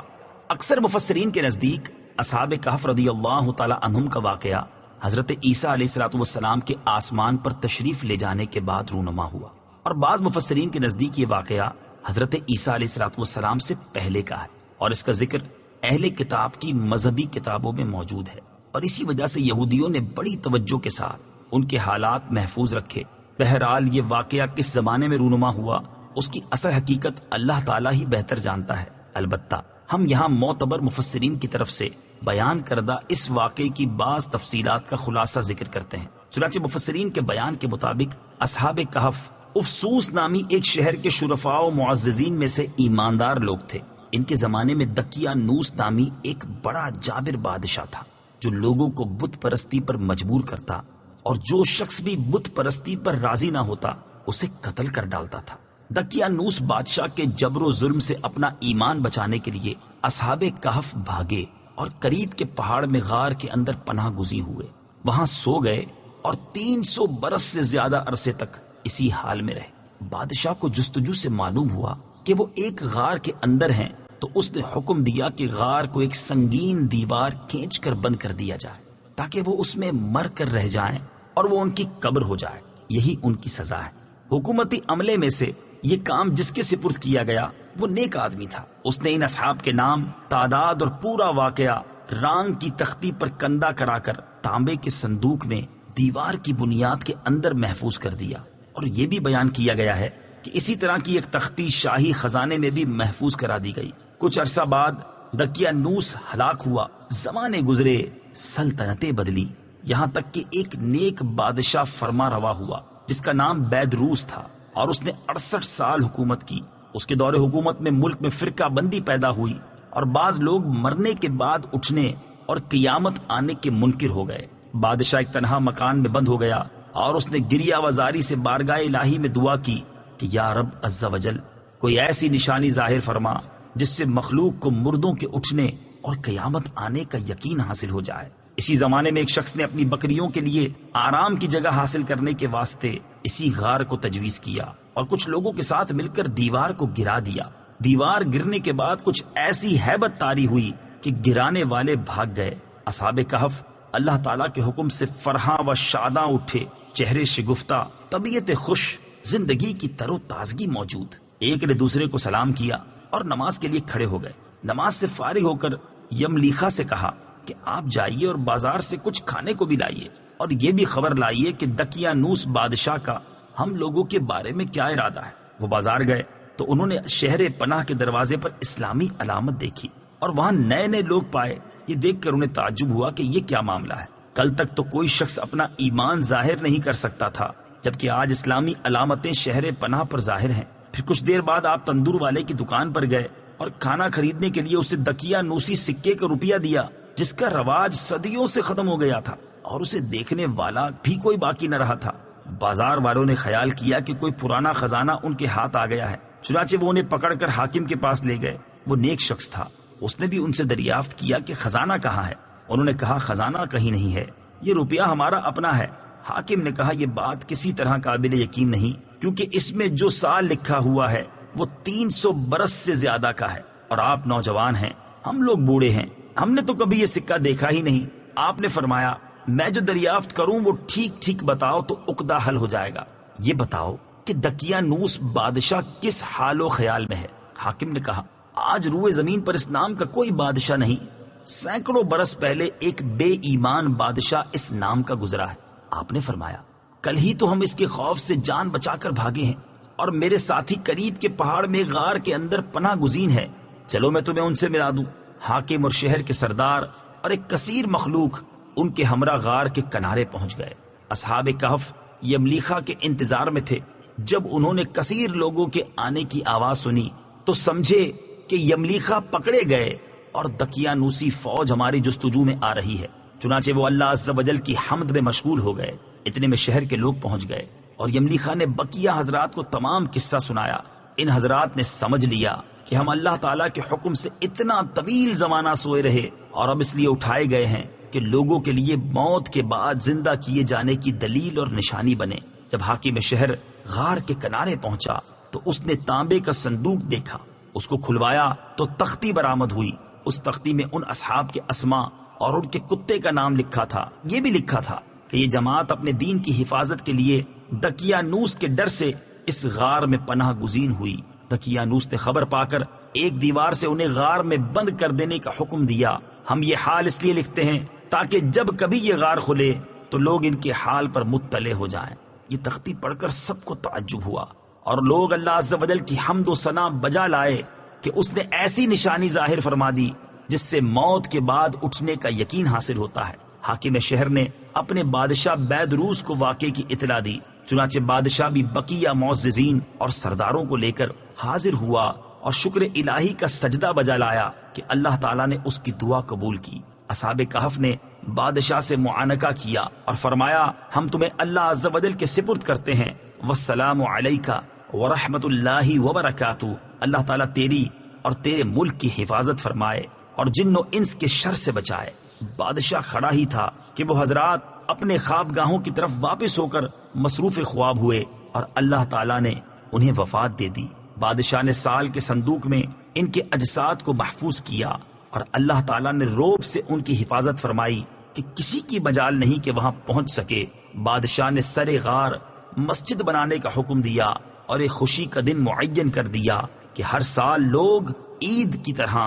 اکثر مفسرین کے نزدیک اصحاب کہف رضی اللہ تعالی عنہم کا واقعہ حضرت عیسیٰ علیہ الصلوۃ والسلام کے آسمان پر تشریف لے جانے کے بعد رونما ہوا، اور بعض مفسرین کے نزدیک یہ واقعہ حضرت عیسیٰ علیہ الصلوۃ والسلام سے پہلے کا ہے، اور اس کا ذکر اہل کتاب کی مذہبی کتابوں میں موجود ہے، اور اسی وجہ سے یہودیوں نے بڑی توجہ کے ساتھ ان کے حالات محفوظ رکھے. بہرحال یہ واقعہ کس زمانے میں رونما ہوا اس کی اصل حقیقت اللہ تعالیٰ ہی بہتر جانتا ہے. البتہ ہم یہاں معتبر مفسرین کی طرف سے بیان کردہ اس واقعے کی بعض تفصیلات کا خلاصہ ذکر کرتے ہیں. چنانچہ مفسرین کے بیان کے مطابق اصحاب کہف افسوس نامی ایک شہر کے شرفاء و معززین میں سے ایماندار لوگ تھے. ان کے زمانے میں دقیانوس نامی ایک بڑا جابر بادشاہ تھا جو لوگوں کو بت پرستی پر مجبور کرتا اور جو شخص بھی بت پرستی پر راضی نہ ہوتا اسے قتل کر ڈالتا تھا. دقیانوس بادشاہ کے جبر و ظلم سے اپنا ایمان بچانے کے لیے اصحاب کہف بھاگے اور قریب کے پہاڑ میں غار کے اندر پناہ گزی ہوئے، وہاں سو گئے اور 300 برس سے زیادہ عرصے تک اسی حال میں رہے. بادشاہ کو جستجو سے معلوم ہوا کہ وہ ایک غار کے اندر ہیں تو اس نے حکم دیا کہ غار کو ایک سنگین دیوار کھینچ کر بند کر دیا جائے تاکہ وہ اس میں مر کر رہ جائیں اور وہ ان کی قبر ہو جائے. یہی ان کی سزا ہے. حکومتی عملے میں سے یہ کام جس کے سپرد کیا گیا وہ نیک آدمی تھا. اس نے ان اصحاب کے نام، تعداد اور پورا واقعہ رانگ کی تختی پر کندہ کرا کر تانبے کے صندوق میں دیوار کی بنیاد کے اندر محفوظ کر دیا. اور یہ بھی بیان کیا گیا ہے کہ اسی طرح کی ایک تختی شاہی خزانے میں بھی محفوظ کرا دی گئی. کچھ عرصہ بعد دقیانوس ہلاک ہوا، زمانے گزرے، سلطنتیں بدلی، یہاں تک کہ ایک نیک بادشاہ فرما روا ہوا جس کا نام بیدروس تھا، اور اس نے 68 سال حکومت کی. اس کے دور حکومت میں ملک میں فرقہ بندی پیدا ہوئی اور بعض لوگ مرنے کے بعد اٹھنے اور قیامت آنے کے منکر ہو گئے. بادشاہ ایک تنہا مکان میں بند ہو گیا اور اس نے گریہ وزاری سے بارگاہ الہی میں دعا کی کہ یا رب عز و جل کوئی ایسی نشانی ظاہر فرما جس سے مخلوق کو مردوں کے اٹھنے اور قیامت آنے کا یقین حاصل ہو جائے. اسی زمانے میں ایک شخص نے اپنی بکریوں کے لیے آرام کی جگہ حاصل کرنے کے واسطے اسی غار کو تجویز کیا اور کچھ لوگوں کے ساتھ مل کر دیوار کو گرا دیا. دیوار گرنے کے بعد کچھ ایسی ہیبت طاری ہوئی کہ گرانے والے بھاگ گئے. اصحاب کہف اللہ تعالیٰ کے حکم سے فرحاں و شاداں اٹھے، چہرے شگفتہ، طبیعت خوش، زندگی کی تر و تازگی موجود. ایک نے دوسرے کو سلام کیا اور نماز کے لیے کھڑے ہو گئے. نماز سے فارغ ہو کر یملیخا سے کہا کہ آپ جائیے اور بازار سے کچھ کھانے کو بھی لائیے اور یہ بھی خبر لائیے کہ دقیانوس بادشاہ کا ہم لوگوں کے بارے میں کیا ارادہ ہے. وہ بازار گئے تو انہوں نے شہر پناہ کے دروازے پر اسلامی علامت دیکھی اور وہاں نئے نئے لوگ پائے. یہ دیکھ کر انہیں تعجب ہوا کہ یہ کیا معاملہ ہے. کل تک تو کوئی شخص اپنا ایمان ظاہر نہیں کر سکتا تھا جبکہ آج اسلامی علامتیں شہر پناہ پر ظاہر ہیں۔ پھر کچھ دیر بعد آپ تندور والے کی دکان پر گئے اور کھانا خریدنے کے لیے اسے دکیا نوسی سکے کا روپیہ دیا، جس کا رواج صدیوں سے ختم ہو گیا تھا اور اسے دیکھنے والا بھی کوئی باقی نہ رہا تھا۔ بازار والوں نے خیال کیا کہ کوئی پرانا خزانہ ان کے ہاتھ آ گیا ہے، چنانچہ وہ انہیں پکڑ کر حاکم کے پاس لے گئے۔ وہ نیک شخص تھا، اس نے بھی ان سے دریافت کیا کہ خزانہ کہاں ہے۔ انہوں نے کہا خزانہ کہیں نہیں ہے، یہ روپیہ ہمارا اپنا ہے۔ حاکم نے کہا یہ بات کسی طرح قابل یقین نہیں، کیونکہ اس میں جو سال لکھا ہوا ہے وہ 300 برس سے زیادہ کا ہے، اور آپ نوجوان ہیں، ہم لوگ بوڑھے ہیں، ہم نے تو کبھی یہ سکہ دیکھا ہی نہیں۔ آپ نے فرمایا میں جو دریافت کروں وہ ٹھیک ٹھیک بتاؤ تو عقدہ حل ہو جائے گا۔ یہ بتاؤ کہ دقیانوس بادشاہ کس حال و خیال میں ہے؟ حاکم نے کہا آج روئے زمین پر اس نام کا کوئی بادشاہ نہیں، سینکڑوں برس پہلے ایک بے ایمان بادشاہ اس نام کا گزرا ہے۔ آپ نے فرمایا کل ہی تو ہم اس کے خوف سے جان بچا کر بھاگے ہیں، اور میرے ساتھی قریب کے پہاڑ میں غار کے اندر پناہ گزین ہے، چلو میں تمہیں ان سے ملا دوں۔ حاکم اور شہر کے سردار اور ایک کثیر مخلوق ان کے ہمراہ غار کے کنارے پہنچ گئے۔ اصحاب کہف یملیخا کے انتظار میں تھے۔ جب انہوں نے کثیر لوگوں کے آنے کی آواز سنی تو سمجھے کہ یملیخا پکڑے گئے اور دقیانوسی فوج ہماری جستجو میں آ رہی ہے، چنانچہ وہ اللہ عز و جل کی حمد میں مشغول ہو گئے۔ اتنے میں شہر کے لوگ پہنچ گئے اور یملیخا نے بقیہ حضرات کو تمام قصہ سنایا۔ ان حضرات نے سمجھ لیا کہ ہم اللہ تعالیٰ کے حکم سے اتنا طویل زمانہ سوئے رہے اور اب اس لیے اٹھائے گئے ہیں کہ لوگوں کے لیے موت کے بعد زندہ کیے جانے کی دلیل اور نشانی بنے۔ جب حاکم شہر غار کے کنارے پہنچا تو اس نے تانبے کا صندوق دیکھا، اس کو کھلوایا تو تختی برآمد ہوئی۔ اس تختی میں ان اصحاب کے اسماء اور ان کے کتے کا نام لکھا تھا۔ یہ بھی لکھا تھا کہ یہ جماعت اپنے دین کی حفاظت کے لیے دقیانوس کے ڈر سے اس غار میں پناہ گزین ہوئی۔ دقیانوس نے خبر پا کر ایک دیوار سے انہیں غار میں بند کر دینے کا حکم دیا۔ ہم یہ حال اس لیے لکھتے ہیں تاکہ جب کبھی یہ غار کھلے تو لوگ ان کے حال پر مطلع ہو جائیں۔ یہ تختی پڑھ کر سب کو تعجب ہوا اور لوگ اللہ عز و جل کی حمد و ثنا بجا لائے کہ اس نے ایسی نشانی ظاہر فرما دی جس سے موت کے بعد اٹھنے کا یقین حاصل ہوتا ہے۔ حاکم شہر نے اپنے بادشاہ بیدروس کو واقعے کی اطلاع دی، چنانچہ بادشاہ بھی بقیہ معززین اور سرداروں کو لے کر حاضر ہوا اور شکر الہی کا سجدہ بجا لایا کہ اللہ تعالیٰ نے اس کی دعا قبول کی۔ اصحاب کہف نے بادشاہ سے معانقہ کیا اور فرمایا ہم تمہیں اللہ عز و جل کے سپرد کرتے ہیں، والسلام علیکہ ورحمۃ اللہ وبرکاتہ، اللہ تعالیٰ تیری اور تیرے ملک کی حفاظت فرمائے اور جن و انس کے شر سے بچائے۔ بادشاہ کھڑا ہی تھا کہ وہ حضرات اپنے خوابگاہوں کی طرف واپس ہو کر مصروف خواب ہوئے اور اللہ تعالیٰ نے انہیں وفات دے دی۔ بادشاہ نے سال کے صندوق میں ان کے اجساد کو محفوظ کیا اور اللہ تعالیٰ نے روب سے ان کی حفاظت فرمائی کہ کسی کی مجال نہیں کہ وہاں پہنچ سکے۔ بادشاہ نے سر غار مسجد بنانے کا حکم دیا اور ایک خوشی کا دن معین کر دیا کہ ہر سال لوگ عید کی طرح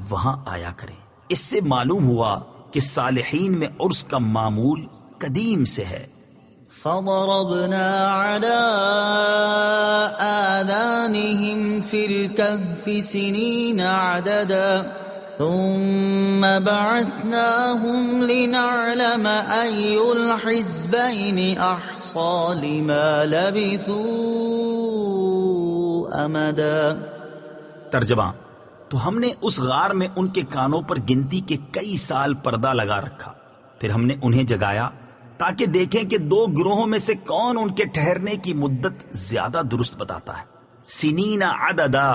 وہاں آیا کریں۔ اس سے معلوم ہوا کہ صالحین میں عرس کا معمول قدیم سے ہے۔ فضربنا على آذانهم في الكهف سنين عددا ثم بعثناهم لنعلم أي الحزبين أحصى لما لبثوا أمدا۔ ترجمہ، تو ہم نے اس غار میں ان کے کانوں پر گنتی کے کئی سال پردہ لگا رکھا، پھر ہم نے انہیں جگایا تاکہ دیکھیں کہ دو گروہوں میں سے کون ان کے ٹھہرنے کی مدت زیادہ درست بتاتا ہے۔ سنین عددا،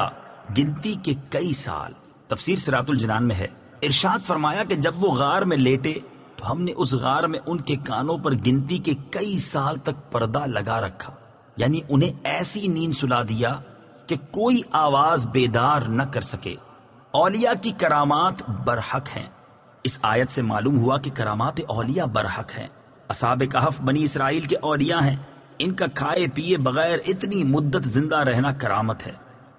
گنتی کے کئی سال۔ تفسیر صراط الجنان میں ہے، ارشاد فرمایا کہ جب وہ غار میں لیٹے تو ہم نے اس غار میں ان کے کانوں پر گنتی کے کئی سال تک پردہ لگا رکھا، یعنی انہیں ایسی نیند سلا دیا کہ کوئی آواز بیدار نہ کر سکے۔ اولیاء کی کرامات برحق ہیں۔ اس آیت سے معلوم ہوا کہ کرامات اولیاء برحق ہیں۔ اصحاب کہف بنی اسرائیل کے اولیاء ہیں، ان کا کھائے پیے بغیر اتنی مدت زندہ رہنا کرامت ہے۔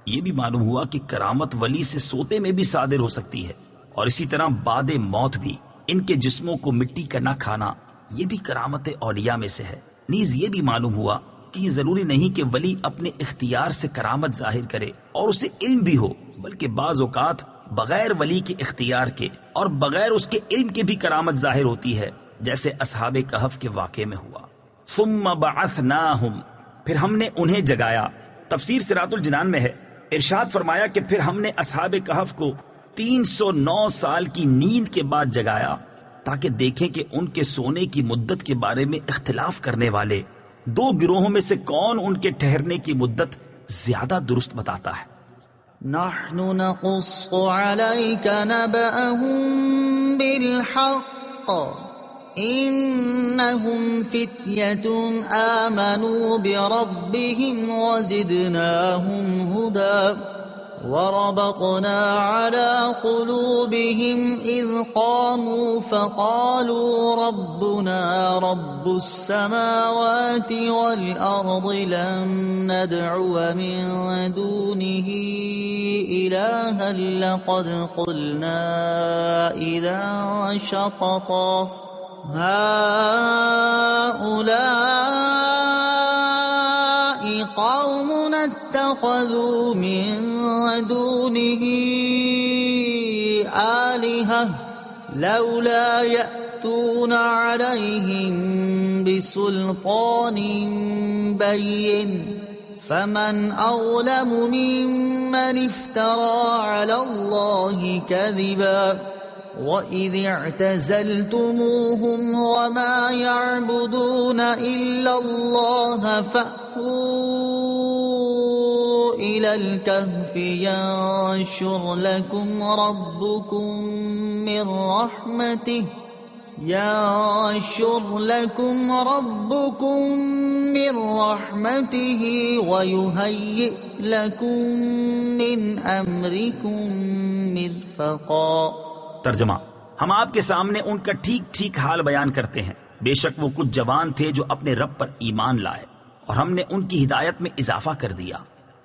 یہ بھی معلوم ہوا کہ کرامت ولی سے سوتے میں بھی صادر ہو سکتی ہے، اور اسی طرح بعد موت بھی ان کے جسموں کو مٹی کا نہ کھانا، یہ بھی کرامت اولیاء میں سے ہے۔ نیز یہ بھی معلوم ہوا کہ یہ ضروری نہیں کہ ولی اپنے اختیار سے کرامت ظاہر کرے اور اسے علم بھی ہو، بلکہ بعض اوقات بغیر ولی کے اختیار کے اور بغیر اس کے علم کے بھی کرامت ظاہر ہوتی ہے، جیسے اصحاب کہف کے واقعے میں ہوا۔ ثم بعثناہم، پھر ہم نے انہیں جگایا۔ تفسیر صراط الجنان میں ہے، ارشاد فرمایا کہ پھر ہم نے اصحاب کہف کو 309 سال کی نیند کے بعد جگایا تاکہ دیکھیں کہ ان کے سونے کی مدت کے بارے میں اختلاف کرنے والے دو گروہوں میں سے کون ان کے ٹھہرنے کی مدت زیادہ درست بتاتا ہے۔ نحن نقص عليك نبأهم بالحق إنهم فتية آمنوا بربهم وزدناهم هدى وربطنا على قلوبهم إذ قاموا فقالوا ربنا رب السماوات والأرض لن ندعو من دونه إلها لقد قلنا إذا شططا هؤلاء قومنا اتخذوا من دونه آلهة لولا يأتون عليهم بسلطان بين فمن أظلم ممن افترى على الله كذبا وَإِذِ اعْتَزَلْتُمُوهُمْ وَمَا يَعْبُدُونَ إِلَّا اللَّهَ فَأْوُوا إِلَى الْكَهْفِ يَنشُرْ لَكُمْ رَبُّكُمْ مِنْ رَحْمَتِهِ وَيُهَيِّئْ لَكُمْ مِنْ أَمْرِكُمْ مِرْفَقًا۔ ترجمہ: ہم آپ کے سامنے ان کا ٹھیک ٹھیک حال بیان کرتے ہیں۔ بے شک وہ کچھ جوان تھے جو اپنے رب پر ایمان لائے، اور ہم نے ان کی ہدایت میں اضافہ کر دیا،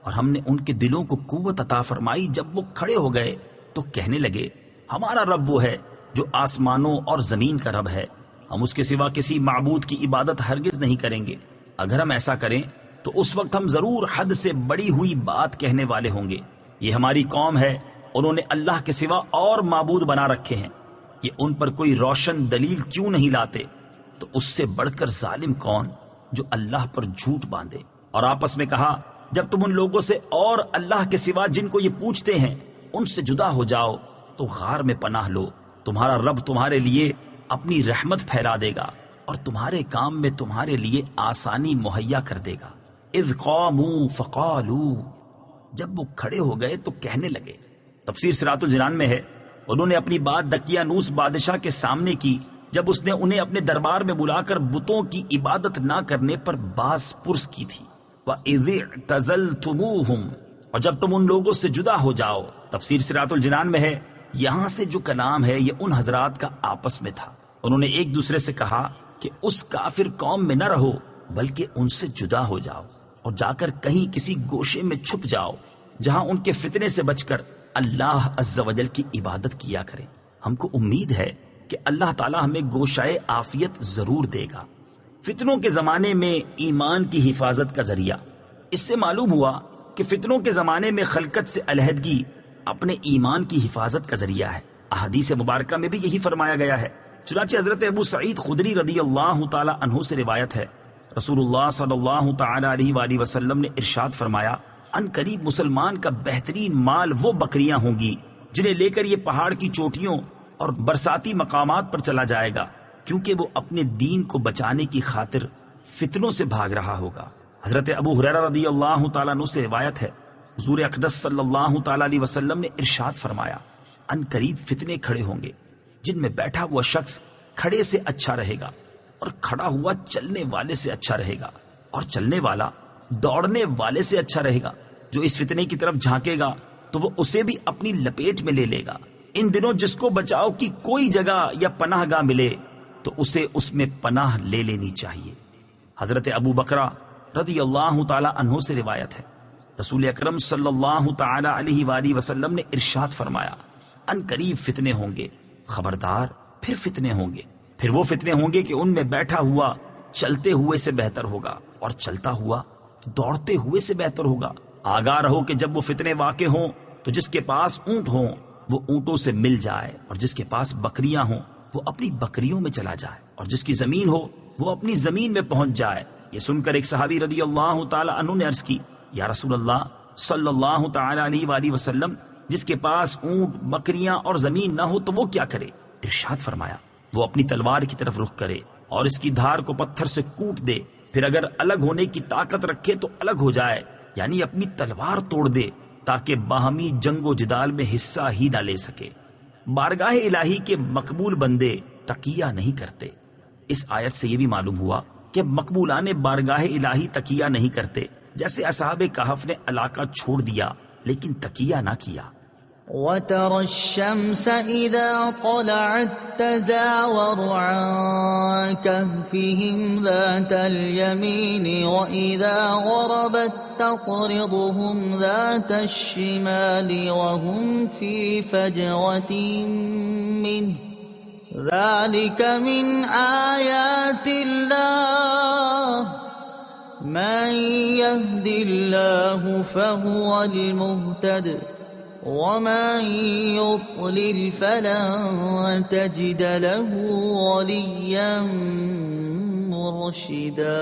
اور ہم نے ان کے دلوں کو قوت عطا فرمائی۔ جب وہ کھڑے ہو گئے تو کہنے لگے، ہمارا رب وہ ہے جو آسمانوں اور زمین کا رب ہے، ہم اس کے سوا کسی معبود کی عبادت ہرگز نہیں کریں گے۔ اگر ہم ایسا کریں تو اس وقت ہم ضرور حد سے بڑی ہوئی بات کہنے والے ہوں گے۔ یہ ہماری قوم ہے، انہوں نے اللہ کے سوا اور معبود بنا رکھے ہیں، یہ ان پر کوئی روشن دلیل کیوں نہیں لاتے؟ تو اس سے بڑھ کر ظالم کون جو اللہ پر جھوٹ باندھے۔ اور آپس میں کہا، جب تم ان لوگوں سے اور اللہ کے سوا جن کو یہ پوچھتے ہیں ان سے جدا ہو جاؤ تو غار میں پناہ لو، تمہارا رب تمہارے لیے اپنی رحمت پھیلا دے گا اور تمہارے کام میں تمہارے لیے آسانی مہیا کر دے گا۔ اذ قاموا فقالوا، جب وہ کھڑے ہو گئے تو کہنے لگے۔ تفسیر صراط الجنان میں ہے، انہوں نے اپنی بات دقیانوس بادشاہ کے سامنے کی جب اس نے انہیں اپنے دربار میں بلا کر بتوں کی عبادت نہ کرنے پر باز پرس کی تھی۔ وَإِذِ اعْتَزَلْتُمُوهُمْ، اور جب تم ان لوگوں سے جدا ہو جاؤ۔ تفسیر صراط الجنان میں ہے، یہاں سے جو کلام ہے یہ ان حضرات کا آپس میں تھا، انہوں نے ایک دوسرے سے کہا کہ اس کافر قوم میں نہ رہو بلکہ ان سے جدا ہو جاؤ اور جا کر کہیں کسی گوشے میں چھپ جاؤ جہاں ان کے فتنے سے بچ کر اللہ عز و جل کی عبادت کیا کریں۔ ہم کو امید ہے کہ اللہ تعالی ہمیں گوشائے عافیت ضرور دے گا۔ فتنوں کے زمانے میں ایمان کی حفاظت کا ذریعہ، اس سے معلوم ہوا کہ فتنوں کے زمانے میں خلقت سے علیحدگی اپنے ایمان کی حفاظت کا ذریعہ ہے۔ احادیث مبارکہ میں بھی یہی فرمایا گیا ہے۔ چنانچہ حضرت ابو سعید خدری رضی اللہ تعالی عنہ سے روایت ہے، رسول اللہ صلی اللہ تعالی علیہ وآلہ وسلم نے ارشاد فرمایا، ان قریب مسلمان کا بہترین مال وہ بکریاں ہوں گی جنہیں لے کر یہ پہاڑ کی چوٹیوں اور برساتی مقامات پر چلا جائے گا، کیونکہ وہ اپنے دین کو بچانے کی خاطر فتنوں سے بھاگ رہا ہوگا۔ حضرت ابو ہریرہ رضی اللہ تعالیٰ عنہ سے روایت ہے، حضور اقدس صلی اللہ تعالیٰ علیہ وسلم نے ارشاد فرمایا، ان قریب فتنے کھڑے ہوں گے جن میں بیٹھا ہوا شخص کھڑے سے اچھا رہے گا، اور کھڑا ہوا چلنے والے سے اچھا رہے گا، اور چلنے والا دوڑنے والے سے اچھا رہے گا۔ جو اس فتنے کی طرف جھانکے گا تو وہ اسے بھی اپنی لپیٹ میں لے لے گا۔ ان دنوں جس کو بچاؤ کی کوئی جگہ یا پناہ گاہ ملے تو اسے اس میں پناہ لے لینی چاہیے۔ حضرت ابو بکرہ رضی اللہ تعالی عنہ سے روایت ہے، رسول اکرم صلی اللہ تعالی علیہ وآلہ وسلم نے ارشاد فرمایا، ان قریب فتنے ہوں گے، خبردار پھر فتنے ہوں گے، پھر وہ فتنے ہوں گے کہ ان میں بیٹھا ہوا چلتے ہوئے سے بہتر ہوگا، اور چلتا ہوا دوڑتے ہوئے سے بہتر ہوگا۔ آگاہ رہو کہ جب وہ فتنے واقع ہوں تو جس کے پاس اونٹ ہوں وہ اونٹوں سے مل جائے، اور جس کے پاس بکریاں ہوں وہ اپنی بکریوں میں چلا جائے، اور جس کی زمین ہو وہ اپنی زمین میں پہنچ جائے۔ یہ سن کر ایک صحابی رضی اللہ تعالی عنہ نے عرض کی، یا رسول اللہ صلی اللہ تعالی علیہ وآلہ وسلم، جس کے پاس اونٹ، بکریاں اور زمین نہ ہو تو وہ کیا کرے؟ ارشاد فرمایا، وہ اپنی تلوار کی طرف رخ کرے اور اس کی دھار کو پتھر سے کوٹ دے، پھر اگر الگ ہونے کی طاقت رکھے تو الگ ہو جائے، یعنی اپنی تلوار توڑ دے تاکہ باہمی جنگ و جدال میں حصہ ہی نہ لے سکے۔ بارگاہ الہی کے مقبول بندے تقیہ نہیں کرتے۔ اس آیت سے یہ بھی معلوم ہوا کہ مقبولان بارگاہ الہی تقیہ نہیں کرتے، جیسے اصحاب کہف نے علاقہ چھوڑ دیا لیکن تقیہ نہ کیا۔ وَتَرَى الشَّمْسَ إِذَا طَلَعَت تَّزَاوَرُ عَن كَهْفِهِمْ ذَاتَ الْيَمِينِ وَإِذَا غَرَبَت تَّقْرِضُهُمْ ذَاتَ الشِّمَالِ وَهُمْ فِي فَجْوَةٍ مِّنْهُ ذَلِكَ مِنْ آيَاتِ اللَّهِ مَن يَهْدِ اللَّهُ فَهُوَ الْمُهْتَدِ وَمَن يُضْلِلْ فَلَن تَجِدَ لَهُ وَلِيًّا مُرْشِدًا۔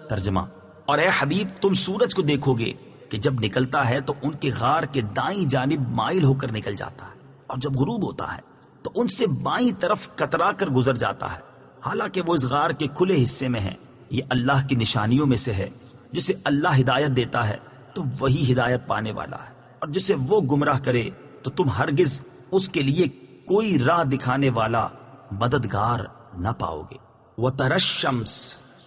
ترجمہ: اور اے حبیب، تم سورج کو دیکھو گے کہ جب نکلتا ہے تو ان کے غار کے دائیں جانب مائل ہو کر نکل جاتا ہے، اور جب غروب ہوتا ہے تو ان سے بائیں طرف کترا کر گزر جاتا ہے، حالانکہ وہ اس غار کے کھلے حصے میں ہے۔ یہ اللہ کی نشانیوں میں سے ہے، جسے اللہ ہدایت دیتا ہے تو وہی ہدایت پانے والا ہے، اور جسے وہ گمراہ کرے تو تم ہرگز اس کے لیے کوئی راہ دکھانے والا مددگار نہ پاؤ گے۔ وَتَرَى الشَّمْسَ،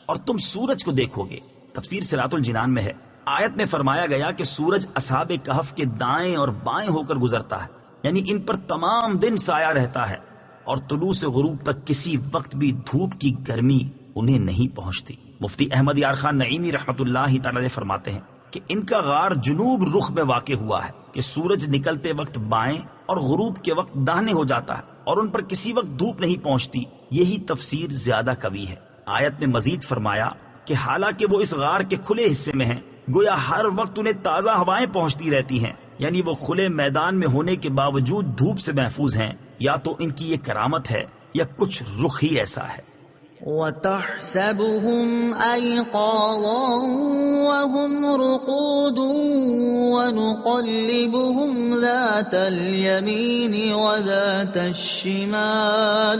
اور تم سورج کو دیکھو گے۔ تفسیر صراط الجنان میں ہے، آیت میں فرمایا گیا کہ سورج اصحاب کہف کے دائیں اور بائیں ہو کر گزرتا ہے، یعنی ان پر تمام دن سایہ رہتا ہے، اور طلوع سے غروب تک کسی وقت بھی دھوپ کی گرمی انہیں نہیں پہنچتی۔ مفتی احمد یار خان نعیمی رحمت اللہ تعالی فرماتے ہیں کہ ان کا غار جنوب رخ میں واقع ہوا ہے کہ سورج نکلتے وقت بائیں اور غروب کے وقت داہنے ہو جاتا ہے، اور ان پر کسی وقت دھوپ نہیں پہنچتی۔ یہی تفسیر زیادہ قوی ہے۔ آیت میں مزید فرمایا کہ حالانکہ وہ اس غار کے کھلے حصے میں ہیں، گویا ہر وقت انہیں تازہ ہوائیں پہنچتی رہتی ہیں، یعنی وہ کھلے میدان میں ہونے کے باوجود دھوپ سے محفوظ ہیں۔ یا تو ان کی یہ کرامت ہے یا کچھ رخ ہی ایسا ہے۔ وَتَحْسَبُهُمْ أَيْقَاظًا وَهُمْ رُقُودٌ وَنُقَلِّبُهُمْ ذَاتَ الْيَمِينِ وَذَاتَ الشِّمَالِ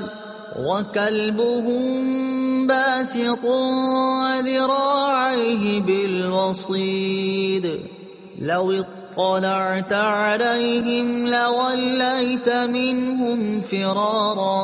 وَكَلْبُهُمْ بَاسِطٌ ذِرَاعَيْهِ بِالْوَصِيدِ لَوِ اطَّلَعْتَ عَلَيْهِمْ لَوَلَّيْتَ مِنْهُمْ فِرَارًا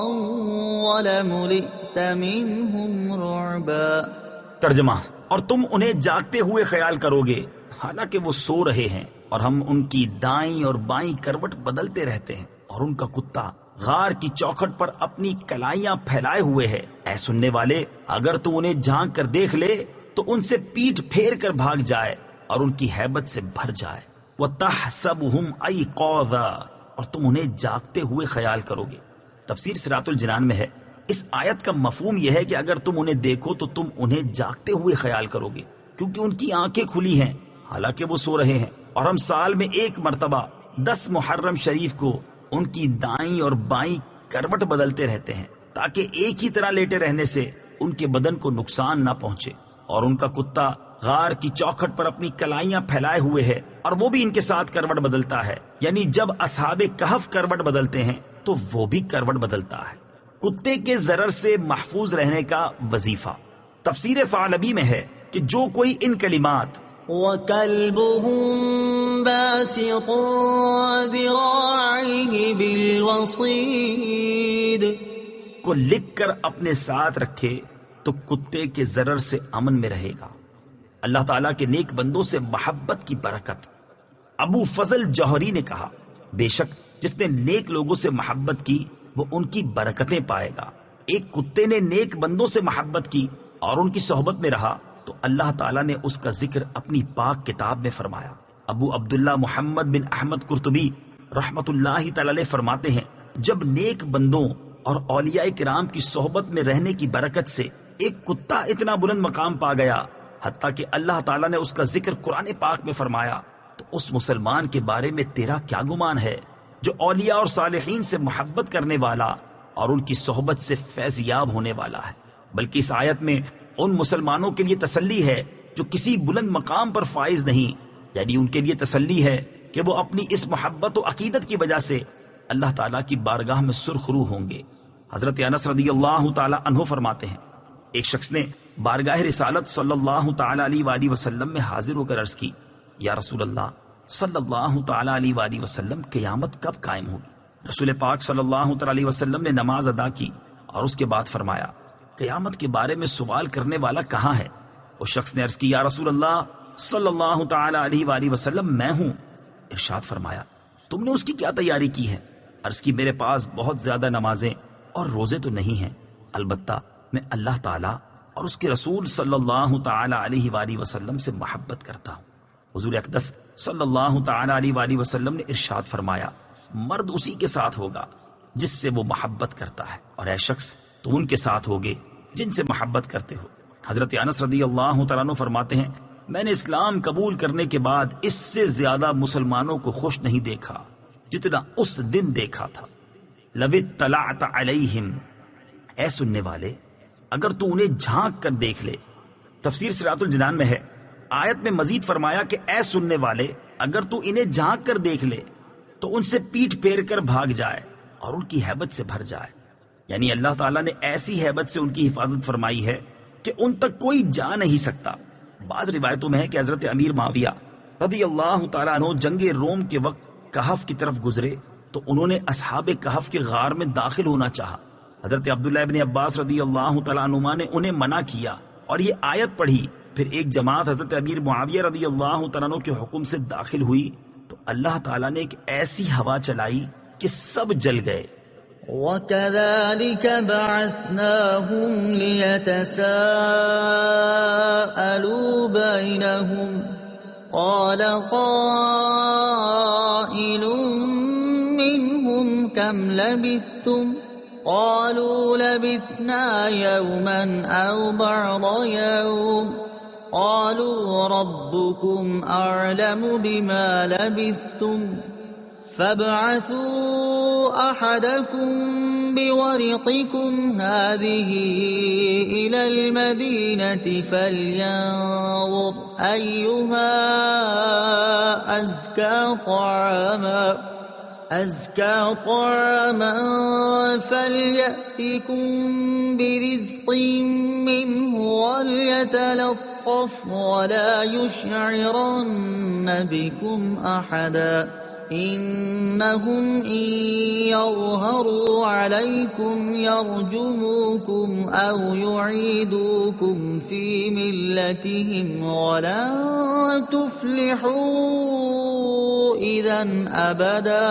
وَلَمُلِئْتَ مِنْهُمْ رُعْبًا۔ ترجمہ: اور تم انہیں جاگتے ہوئے خیال کرو گے حالانکہ وہ سو رہے ہیں، اور ہم ان کی دائیں اور بائیں کروٹ بدلتے رہتے ہیں، اور ان کا کتا غار کی چوکھٹ پر اپنی کلائیاں پھیلائے ہوئے ہے۔ اے سننے والے، اگر تو انہیں جھانک کر دیکھ لے تو ان سے پیٹھ پھیر کر بھاگ جائے اور ان کی ہیبت سے بھر جائے۔ وَتَحْسَبُهُمْ أَيْقَاظًا، اور تم انہیں جاگتے ہوئے خیال کرو گے۔ تفسیر صراط الجنان میں ہے، اس آیت کا مفہوم یہ ہے کہ اگر تم انہیں دیکھو تو تم انہیں جاگتے ہوئے خیال کرو گے، کیونکہ ان کی آنکھیں کھلی ہیں حالانکہ وہ سو رہے ہیں، اور ہم سال میں ایک مرتبہ 10 محرم شریف کو ان کی دائیں اور بائیں کروٹ بدلتے رہتے ہیں تاکہ ایک ہی طرح لیٹے رہنے سے ان کے بدن کو نقصان نہ پہنچے، اور ان کا کتا غار کی چوکھٹ پر اپنی کلائیاں پھیلائے ہوئے ہے، اور وہ بھی ان کے ساتھ کروٹ بدلتا ہے، یعنی جب اصحاب کہف کروٹ بدلتے ہیں تو وہ بھی کروٹ بدلتا ہے۔ کتے کے ضرر سے محفوظ رہنے کا وظیفہ۔ تفسیر ثعلبی میں ہے کہ جو کوئی ان کلمات وَكَلْبُهُمْ بَاسِطٌ ذِرَاعَيْهِ بِالْوَصِيدِ کو لکھ کر اپنے ساتھ رکھے تو کتے کے ضرر سے امن میں رہے گا۔ اللہ تعالیٰ کے نیک بندوں سے محبت کی برکت۔ ابو فضل جوہری نے کہا، بے شک جس نے نیک لوگوں سے محبت کی وہ ان کی برکتیں پائے گا۔ ایک کتے نے نیک بندوں سے محبت کی اور ان کی صحبت میں رہا تو اللہ تعالیٰ نے اس کا ذکر اپنی پاک کتاب میں فرمایا۔ ابو عبداللہ محمد بن احمد قرطبی رحمت اللہ تعالی فرماتے ہیں، جب نیک بندوں اور اولیاء کرام کی صحبت میں رہنے کی برکت سے ایک کتا اتنا بلند مقام پا گیا حتیٰ کہ اللہ تعالیٰ نے اس کا ذکر قرآن پاک میں فرمایا، تو اس مسلمان کے بارے میں تیرا کیا گمان ہے جو اولیاء اور صالحین سے محبت کرنے والا اور ان کی صحبت سے فیض یاب ہونے والا ہے۔ بلکہ اس آیت میں ان مسلمانوں کے لیے تسلی ہے جو کسی بلند مقام پر فائز نہیں، یعنی ان کے لیے تسلی ہے کہ وہ اپنی اس محبت و عقیدت کی وجہ سے اللہ تعالیٰ کی بارگاہ میں سرخرو ہوں گے۔ حضرت انس رضی اللہ تعالی عنہ فرماتے ہیں، ایک شخص نے بارگاہ رسالت صلی اللہ تعالی علیہ وآلہ وسلم میں حاضر ہو کر عرض کی، یا رسول اللہ صلی اللہ تعالی علیہ وآلہ وسلم، قیامت کب قائم ہوگی؟ رسول پاک صلی اللہ تعالی علیہ وسلم نے نماز ادا کی اور اس کے بعد فرمایا، قیامت کے بارے میں سوال کرنے والا کہاں ہے؟ اس شخص نے عرض کی، یا رسول اللہ صلی اللہ تعالی علیہ وآلہ وسلم، میں ہوں۔ ارشاد فرمایا، تم نے اس کی کیا تیاری کی ہے؟ عرض کی، میرے پاس بہت زیادہ نمازیں اور روزے تو نہیں ہیں، البتہ میں اللہ تعالیٰ اور اس کے رسول صلی اللہ تعالی علیہ وآلہ وسلم سے محبت کرتا ہوں۔ حضور اقدس صلی اللہ تعالی علیہ وآلہ وسلم نے ارشاد فرمایا، مرد اسی کے ساتھ ہوگا جس سے وہ محبت کرتا ہے، اور اے شخص تم ان کے ساتھ ہوگے جن سے محبت کرتے ہو۔ حضرت انس رضی اللہ تعالیٰ عنہ فرماتے ہیں، میں نے اسلام قبول کرنے کے بعد اس سے زیادہ مسلمانوں کو خوش نہیں دیکھا جتنا اس دن دیکھا تھا۔ لو اطلعت علیہم، اے سننے والے اگر تو انہیں جھانک کر دیکھ لے۔ تفسیر صراط الجنان میں ہے، آیت میں مزید فرمایا کہ اے سننے والے اگر تو انہیں جھانک کر دیکھ لے تو ان سے پیٹھ پھیر کر بھاگ جائے اور ان کی ہیبت سے بھر جائے، یعنی اللہ تعالیٰ نے ایسی ہیبت سے ان کی حفاظت فرمائی ہے کہ ان تک کوئی جا نہیں سکتا۔ بعض روایتوں میں ہے کہ حضرت امیر معاویہ رضی اللہ تعالیٰ عنہ جنگ روم کے وقت کہف کی طرف گزرے تو انہوں نے اصحاب کہف کے غار میں داخل ہونا چاہا۔ حضرت عبداللہ ابن عباس رضی اللہ تعالیٰ عنہما نے انہیں منع کیا اور یہ آیت پڑھی۔ پھر ایک جماعت حضرت امیر معاویہ رضی اللہ تعالیٰ عنہ کے حکم سے داخل ہوئی تو اللہ تعالیٰ نے ایک ایسی ہوا چلائی کہ سب جل گئے۔ وَكَذَلِكَ بَعَثْنَاهُمْ لِيَتَسَاءَلُوا بَيْنَهُمْ قَالَ قَائِلٌ مِّنْهُمْ كَمْ لَبِثْتُمْ قَالُوا لَبِثْنَا يَوْمًا أَوْ بَعْضَ يَوْمٍ قَالُوا رَبُّكُمْ أَعْلَمُ بِمَا لَبِثْتُمْ فَابْعَثُوا أَحَدَكُمْ بِوَرِقِكُمْ هَٰذِهِ إِلَى الْمَدِينَةِ فَلْيَنظُرْ أَيُّهَا أَزْكَىٰ طَعَامًا فَلْيَأْتِكُم بِرِزْقٍ مِّنْهُ وَلْيَتَلَطَّفْ وَلَا يُشْعِرَنَّ بِكُمْ أَحَدًا إِنَّهُمْ إِن يَظْهَرُوا عَلَيْكُمْ يَرْجُمُوكُمْ أَوْ يُعِيدُوكُمْ فِي مِلَّتِهِمْ وَلَن تُفْلِحُوا إِذًا أَبَدًا۔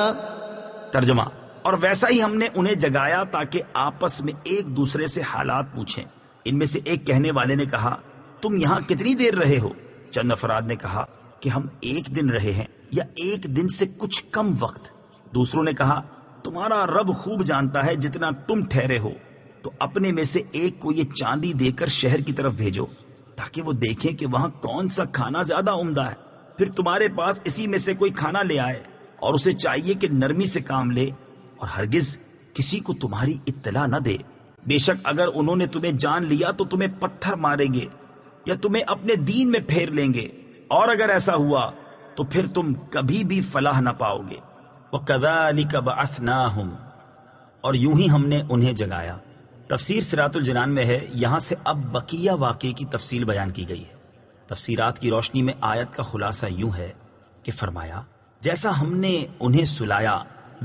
ترجمہ، اور ویسا ہی ہم نے انہیں جگایا تاکہ آپس میں ایک دوسرے سے حالات پوچھیں۔ ان میں سے ایک کہنے والے نے کہا، تم یہاں کتنی دیر رہے ہو؟ چند افراد نے کہا کہ ہم ایک دن رہے ہیں یا ایک دن سے کچھ کم وقت۔ دوسروں نے کہا، تمہارا رب خوب جانتا ہے جتنا تم ٹھہرے ہو، تو اپنے میں سے ایک کو یہ چاندی دے کر شہر کی طرف بھیجو تاکہ وہ دیکھیں کہ وہاں کون سا کھانا زیادہ عمدہ ہے، پھر تمہارے پاس اسی میں سے کوئی کھانا لے آئے، اور اسے چاہیے کہ نرمی سے کام لے اور ہرگز کسی کو تمہاری اطلاع نہ دے۔ بے شک اگر انہوں نے تمہیں جان لیا تو تمہیں پتھر ماریں گے یا تمہیں اپنے دین میں پھیر لیں گے، اور اگر ایسا ہوا تو پھر تم کبھی بھی فلاح نہ پاؤ گے۔ وَكَذَلِكَ بَعَثْنَاهُمْ، اور یوں ہی ہم نے انہیں جگایا۔ تفسیر صراط الجنان میں ہے، یہاں سے اب بقیہ واقعے کی تفصیل بیان کی گئی ہے۔ تفسیرات کی روشنی میں آیت کا خلاصہ یوں ہے کہ فرمایا، جیسا ہم نے انہیں سلایا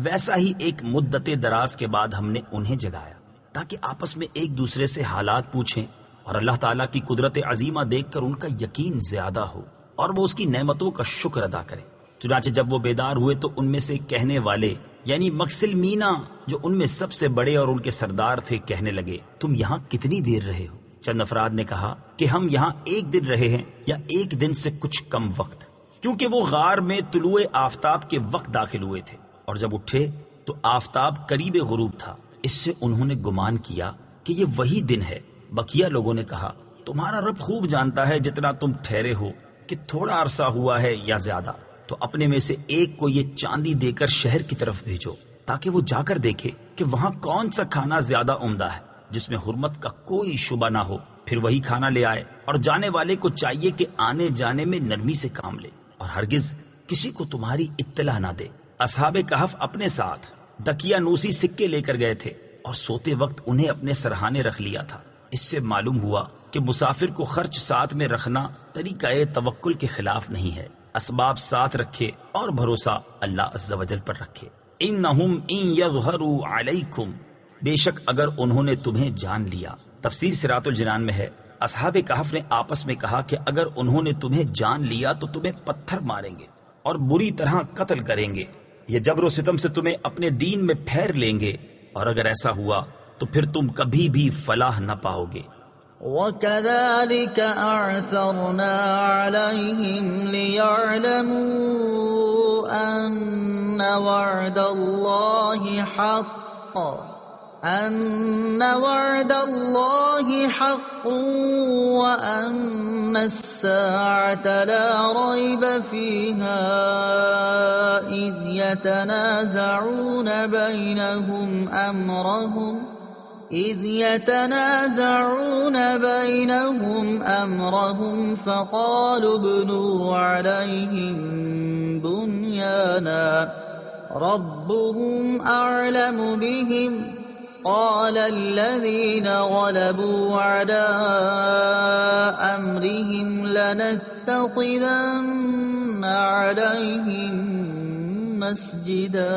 ویسا ہی ایک مدت دراز کے بعد ہم نے انہیں جگایا تاکہ آپس میں ایک دوسرے سے حالات پوچھیں اور اللہ تعالیٰ کی قدرت عظیمہ دیکھ کر ان کا یقین زیادہ ہو اور وہ اس کی نعمتوں کا شکر ادا کریں۔ چنانچہ جب وہ بیدار ہوئے تو ان میں سے کہنے والے یعنی مکسل مینا جو ان میں سب سے بڑے اور ان کے سردار تھے کہنے لگے، تم یہاں کتنی دیر رہے ہو؟ چند افراد نے کہا کہ ہم یہاں ایک دن رہے ہیں یا ایک دن سے کچھ کم وقت، کیونکہ وہ غار میں طلوع آفتاب کے وقت داخل ہوئے تھے، اور جب اٹھے تو آفتاب قریب غروب تھا۔ اس سے انہوں نے گمان کیا کہ یہ وہی دن ہے۔ بقیہ لوگوں نے کہا، تمہارا رب خوب جانتا ہے جتنا تم ٹھہرے ہو کہ تھوڑا عرصہ ہوا ہے یا زیادہ، تو اپنے میں سے ایک کو یہ چاندی دے کر شہر کی طرف بھیجو تاکہ وہ جا کر دیکھے کہ وہاں کون سا کھانا زیادہ عمدہ ہے، جس میں حرمت کا کوئی شبہ نہ ہو، پھر وہی کھانا لے آئے، اور جانے والے کو چاہیے کہ آنے جانے میں نرمی سے کام لے، اور ہرگز کسی کو تمہاری اطلاع نہ دے۔ اصحاب کہف اپنے ساتھ دقیانوسی سکے لے کر گئے تھے، اور سوتے وقت انہیں اپنے سرہانے رکھ لیا تھا۔ اس سے معلوم ہوا کہ مسافر کو خرچ ساتھ میں رکھنا طریقہ توکل کے خلاف نہیں ہے۔ اسباب ساتھ رکھے اور بھروسہ اللہ عز و جل پر رکھے۔ انہم ان یظہروا علیکم، بے شک اگر انہوں نے تمہیں جان لیا۔ تفسیر صراط الجنان میں ہے، اصحاب کہف نے آپس میں کہا کہ اگر انہوں نے تمہیں جان لیا تو تمہیں پتھر ماریں گے اور بری طرح قتل کریں گے، یہ جبر و ستم سے تمہیں اپنے دین میں پھیر لیں گے، اور اگر ایسا ہوا تو پھر تم کبھی بھی فلاح نہ پاؤ گے۔ وَكَذَلِكَ أَعْثَرْنَا عَلَيْهِمْ لِيَعْلَمُوا أَنَّ وَعْدَ اللَّهِ حَقٌّ وَأَنَّ السَّاعَةَ لَا رَيْبَ فِيهَا إِذْ يَتَنَازَعُونَ بَيْنَهُمْ أَمْرَهُمْ فَقَالُوا ابْنُوا عَلَيْهِم بُنْيَانًا رَبُّهُمْ أَعْلَمُ بِهِمْ قَالَ الَّذِينَ غَلَبُوا عَلَىٰ أَمْرِهِمْ لَنَتَّخِذَنَّ عَلَيْهِم مَّسْجِدًا۔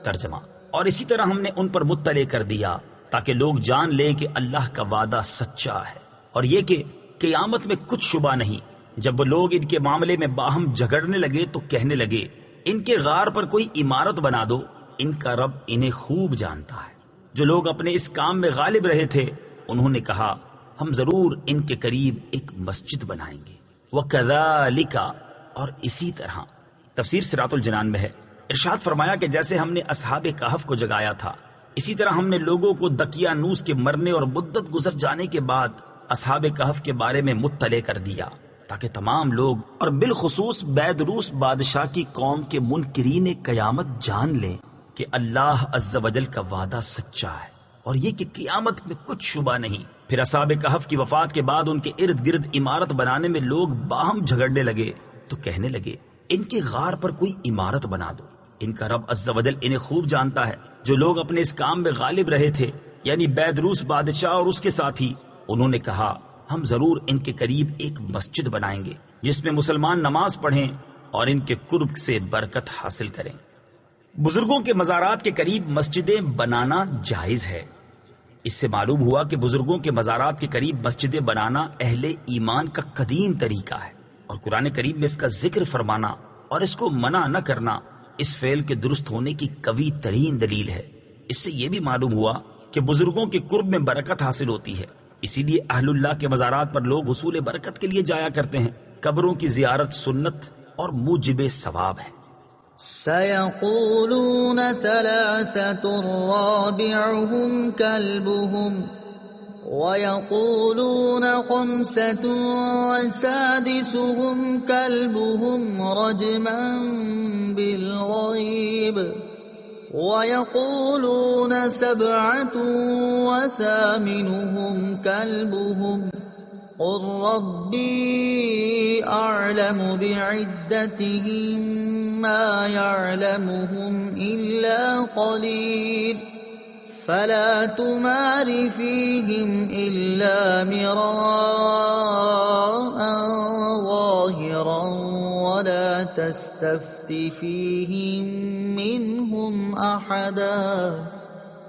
ترجمہ: اور اسی طرح ہم نے ان پر مطلع کر دیا تاکہ لوگ جان لیں کہ اللہ کا وعدہ سچا ہے، اور یہ کہ قیامت میں کچھ شبہ نہیں۔ جب وہ لوگ ان کے معاملے میں باہم جھگڑنے لگے تو کہنے لگے، ان کے غار پر کوئی عمارت بنا دو، ان کا رب انہیں خوب جانتا ہے۔ جو لوگ اپنے اس کام میں غالب رہے تھے انہوں نے کہا، ہم ضرور ان کے قریب ایک مسجد بنائیں گے۔ وَكَذَلِكَ، اور اسی طرح۔ تفسیر صراط الجنان میں ہے، ارشاد فرمایا کہ جیسے ہم نے اصحاب کہف کو جگایا تھا، اسی طرح ہم نے لوگوں کو دقیانوس کے مرنے اور مدت گزر جانے کے بعد اصحاب کہف کے بارے میں مطلع کر دیا، تاکہ تمام لوگ اور بالخصوص بیدروس بادشاہ کی قوم کے منکرین قیامت جان لیں کہ اللہ عز و جل کا وعدہ سچا ہے، اور یہ کہ قیامت میں کچھ شبہ نہیں۔ پھر اصحاب کہف کی وفات کے بعد ان کے ارد گرد عمارت بنانے میں لوگ باہم جھگڑنے لگے تو کہنے لگے، ان کے غار پر کوئی عمارت بنا دو، ان کا رب عز و جل انہیں خوب جانتا ہے۔ جو لوگ اپنے اس کام میں غالب رہے تھے یعنی بیدروس بادشاہ اور اس کے ساتھی، انہوں نے کہا، ہم ضرور ان کے قریب ایک مسجد بنائیں گے جس میں مسلمان نماز پڑھیں اور ان کے قرب سے برکت حاصل کریں۔ بزرگوں کے مزارات کے قریب مسجدیں بنانا جائز ہے۔ اس سے معلوم ہوا کہ بزرگوں کے مزارات کے قریب مسجدیں بنانا اہل ایمان کا قدیم طریقہ ہے، اور قرآن کریم میں اس کا ذکر فرمانا اور اس کو منع نہ کرنا اس فعل کے درست ہونے کی قوی ترین دلیل ہے۔ اس سے یہ بھی معلوم ہوا کہ بزرگوں کے قرب میں برکت حاصل ہوتی ہے، اسی لیے اہل اللہ کے مزارات پر لوگ حصول برکت کے لیے جایا کرتے ہیں۔ قبروں کی زیارت سنت اور موجب ثواب ہے۔ سَيَقُولُونَ ثَلَاثَةٌ رَّابِعُهُمْ كَلْبُهُمْ وَيَقُولُونَ خَمْسَةٌ وَسَادِسُهُمْ كَلْبُهُمْ رَجْمًا بِالْغَيْبِ وَيَقُولُونَ سَبْعَةٌ وَثَامِنُهُمْ كَلْبُهُمْ قُل رَّبِّي أَعْلَمُ بِعِدَّتِهِم مَّا يَعْلَمُهُمْ إِلَّا قَلِيلٌ فَلَا تُمَارِ فِيهِمْ إِلَّا مِرَاءً ظَاهِرًا وَلَا تَسْتَفْتِ فِيهِم مِّنْهُمْ أَحَدًا۔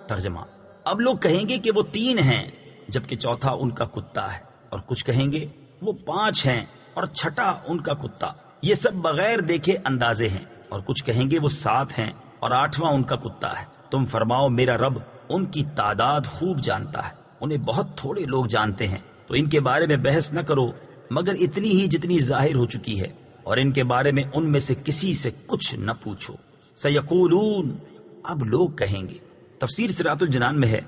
ترجمہ: اب لوگ کہیں گے کہ وہ 3 ہیں جبکہ چوتھا ان کا کتا ہے، اور کچھ کہیں گے وہ 5 ہیں اور چھٹا ان کا کتا، یہ سب بغیر دیکھے اندازے ہیں، اور کچھ کہیں گے وہ 7 ہیں اور 8واں ان کا کتا ہے۔ تم فرماؤ میرا رب ان کی تعداد خوب جانتا ہے، انہیں بہت تھوڑے لوگ جانتے ہیں، تو ان کے بارے میں بحث نہ کرو مگر اتنی ہی جتنی ظاہر ہو چکی ہے، اور ان کے بارے میں ان میں سے کسی سے کچھ نہ پوچھو۔ سیقولون، اب لوگ کہیں گے۔ تفسیر صراط الجنان میں ہے،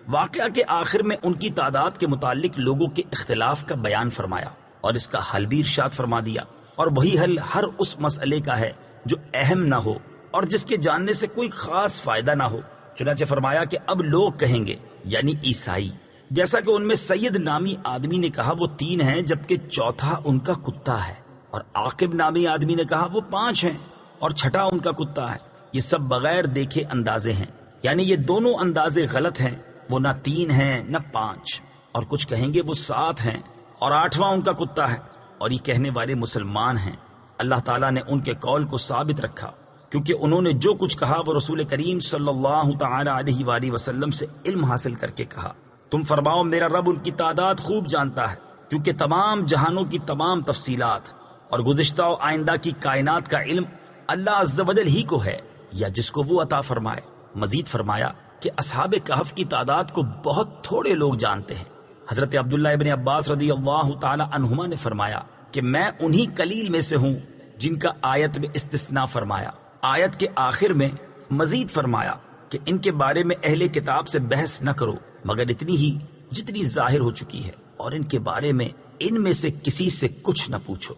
واقعہ کے آخر میں ان کی تعداد کے متعلق لوگوں کے اختلاف کا بیان فرمایا اور اس کا حل بھی ارشاد فرما دیا، اور وہی حل ہر اس مسئلے کا ہے جو اہم نہ ہو اور جس کے جاننے سے کوئی خاص فائدہ نہ ہو۔ چنانچہ فرمایا کہ اب لوگ کہیں گے یعنی عیسائی، جیسا کہ ان میں سید نامی آدمی نے کہا وہ 3 ہیں جبکہ چوتھا ان کا کتا ہے، اور عاقب نامی آدمی نے کہا وہ 5 ہیں اور چھٹا ان کا کتا ہے۔ یہ سب بغیر دیکھے اندازے ہیں، یعنی یہ دونوں اندازے غلط ہیں، وہ نہ 3 ہیں نہ 5، اور کچھ کہیں گے وہ 7 ہیں اور 8واں ان کا کتا ہے، اور یہ کہنے والے مسلمان ہیں۔ اللہ تعالیٰ نے ان کے قول کو ثابت رکھا کیونکہ انہوں نے جو کچھ کہا وہ رسول کریم صلی اللہ تعالی علیہ وآلہ وسلم سے علم حاصل کر کے کہا۔ تم فرماؤ میرا رب ان کی تعداد خوب جانتا ہے، کیونکہ تمام جہانوں کی تمام تفصیلات اور گزشتہ و آئندہ کی کائنات کا علم اللہ عز و جل ہی کو ہے، یا جس کو وہ عطا فرمائے۔ مزید فرمایا کہ اصحاب کہف کی تعداد کو بہت تھوڑے لوگ جانتے ہیں۔ حضرت عبداللہ ابن عباس رضی اللہ تعالی عنہما نے فرمایا کہ میں انہی قلیل میں سے ہوں جن کا آیت میں استثناء فرمایا۔ آیت کے آخر میں مزید فرمایا کہ ان کے بارے میں اہل کتاب سے بحث نہ کرو مگر اتنی ہی جتنی ظاہر ہو چکی ہے، اور ان کے بارے میں ان میں سے کسی سے کچھ نہ پوچھو۔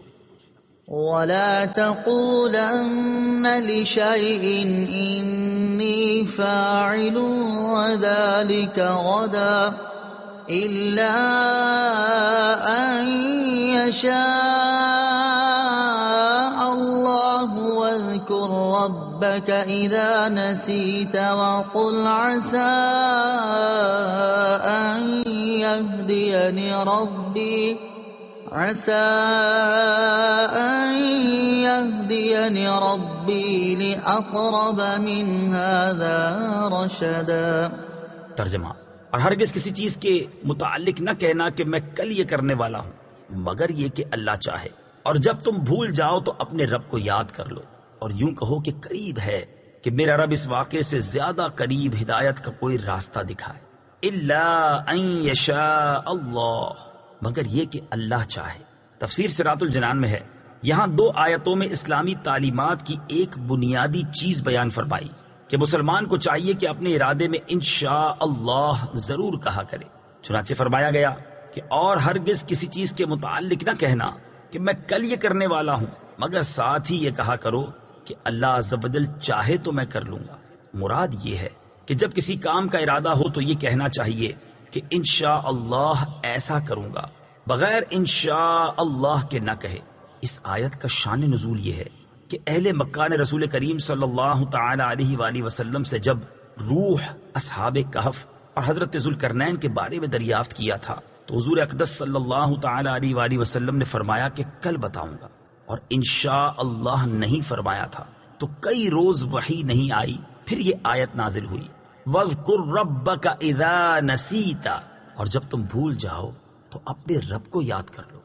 وَلَا تَقُولَنَّ لِشَيْءٍ إِنِّي فَاعِلٌ ذَلِكَ غَدًا إِلَّا أَن يَشَاءَ اللَّهُ وَاذْكُر رَّبَّكَ إِذَا نَسِيتَ وَقُلْ عَسَىٰ أَن يَهْدِيَنِ رَبِّي لِأَقْرَبَ مِنْ هَٰذَا رَشَدًا۔ ترجمہ: اور ہرگز کسی چیز کے متعلق نہ کہنا کہ میں کل یہ کرنے والا ہوں مگر یہ کہ اللہ چاہے، اور جب تم بھول جاؤ تو اپنے رب کو یاد کر لو، اور یوں کہو کہ قریب ہے کہ میرا رب اس واقعے سے زیادہ قریب ہدایت کا کوئی راستہ دکھائے۔ الا ان یشاء اللہ، مگر یہ کہ اللہ چاہے۔ تفسیر صراط الجنان میں ہے، یہاں 2 آیتوں میں اسلامی تعلیمات کی ایک بنیادی چیز بیان فرمائی کہ مسلمان کو چاہیے کہ اپنے ارادے میں انشاء اللہ ضرور کہا کرے۔ چنانچہ فرمایا گیا کہ اور ہرگز کسی چیز کے متعلق نہ کہنا کہ میں کل یہ کرنے والا ہوں، مگر ساتھ ہی یہ کہا کرو کہ اللہ عز و جل چاہے تو میں کر لوں گا۔ مراد یہ ہے کہ جب کسی کام کا ارادہ ہو تو یہ کہنا چاہیے کہ انشاء اللہ ایسا کروں گا، بغیر انشاء اللہ کے نہ کہے۔ اس آیت کا شان نزول یہ ہے کہ اہل مکہ نے رسول کریم صلی اللہ تعالی علیہ وآلہ وسلم سے جب روح، اصحاب کہف اور حضرت ذوالقرنین کے بارے میں دریافت کیا تھا تو حضور اقدس صلی اللہ تعالی علیہ وآلہ وسلم نے فرمایا کہ کل بتاؤں گا، اور انشاء اللہ نہیں فرمایا تھا، تو کئی روز وحی نہیں آئی۔ پھر یہ آیت نازل ہوئی، وَاذْكُرْ رَبَّكَ إِذَا نَسِيتَ، اور جب تم بھول جاؤ تو اپنے رب کو یاد کر لو۔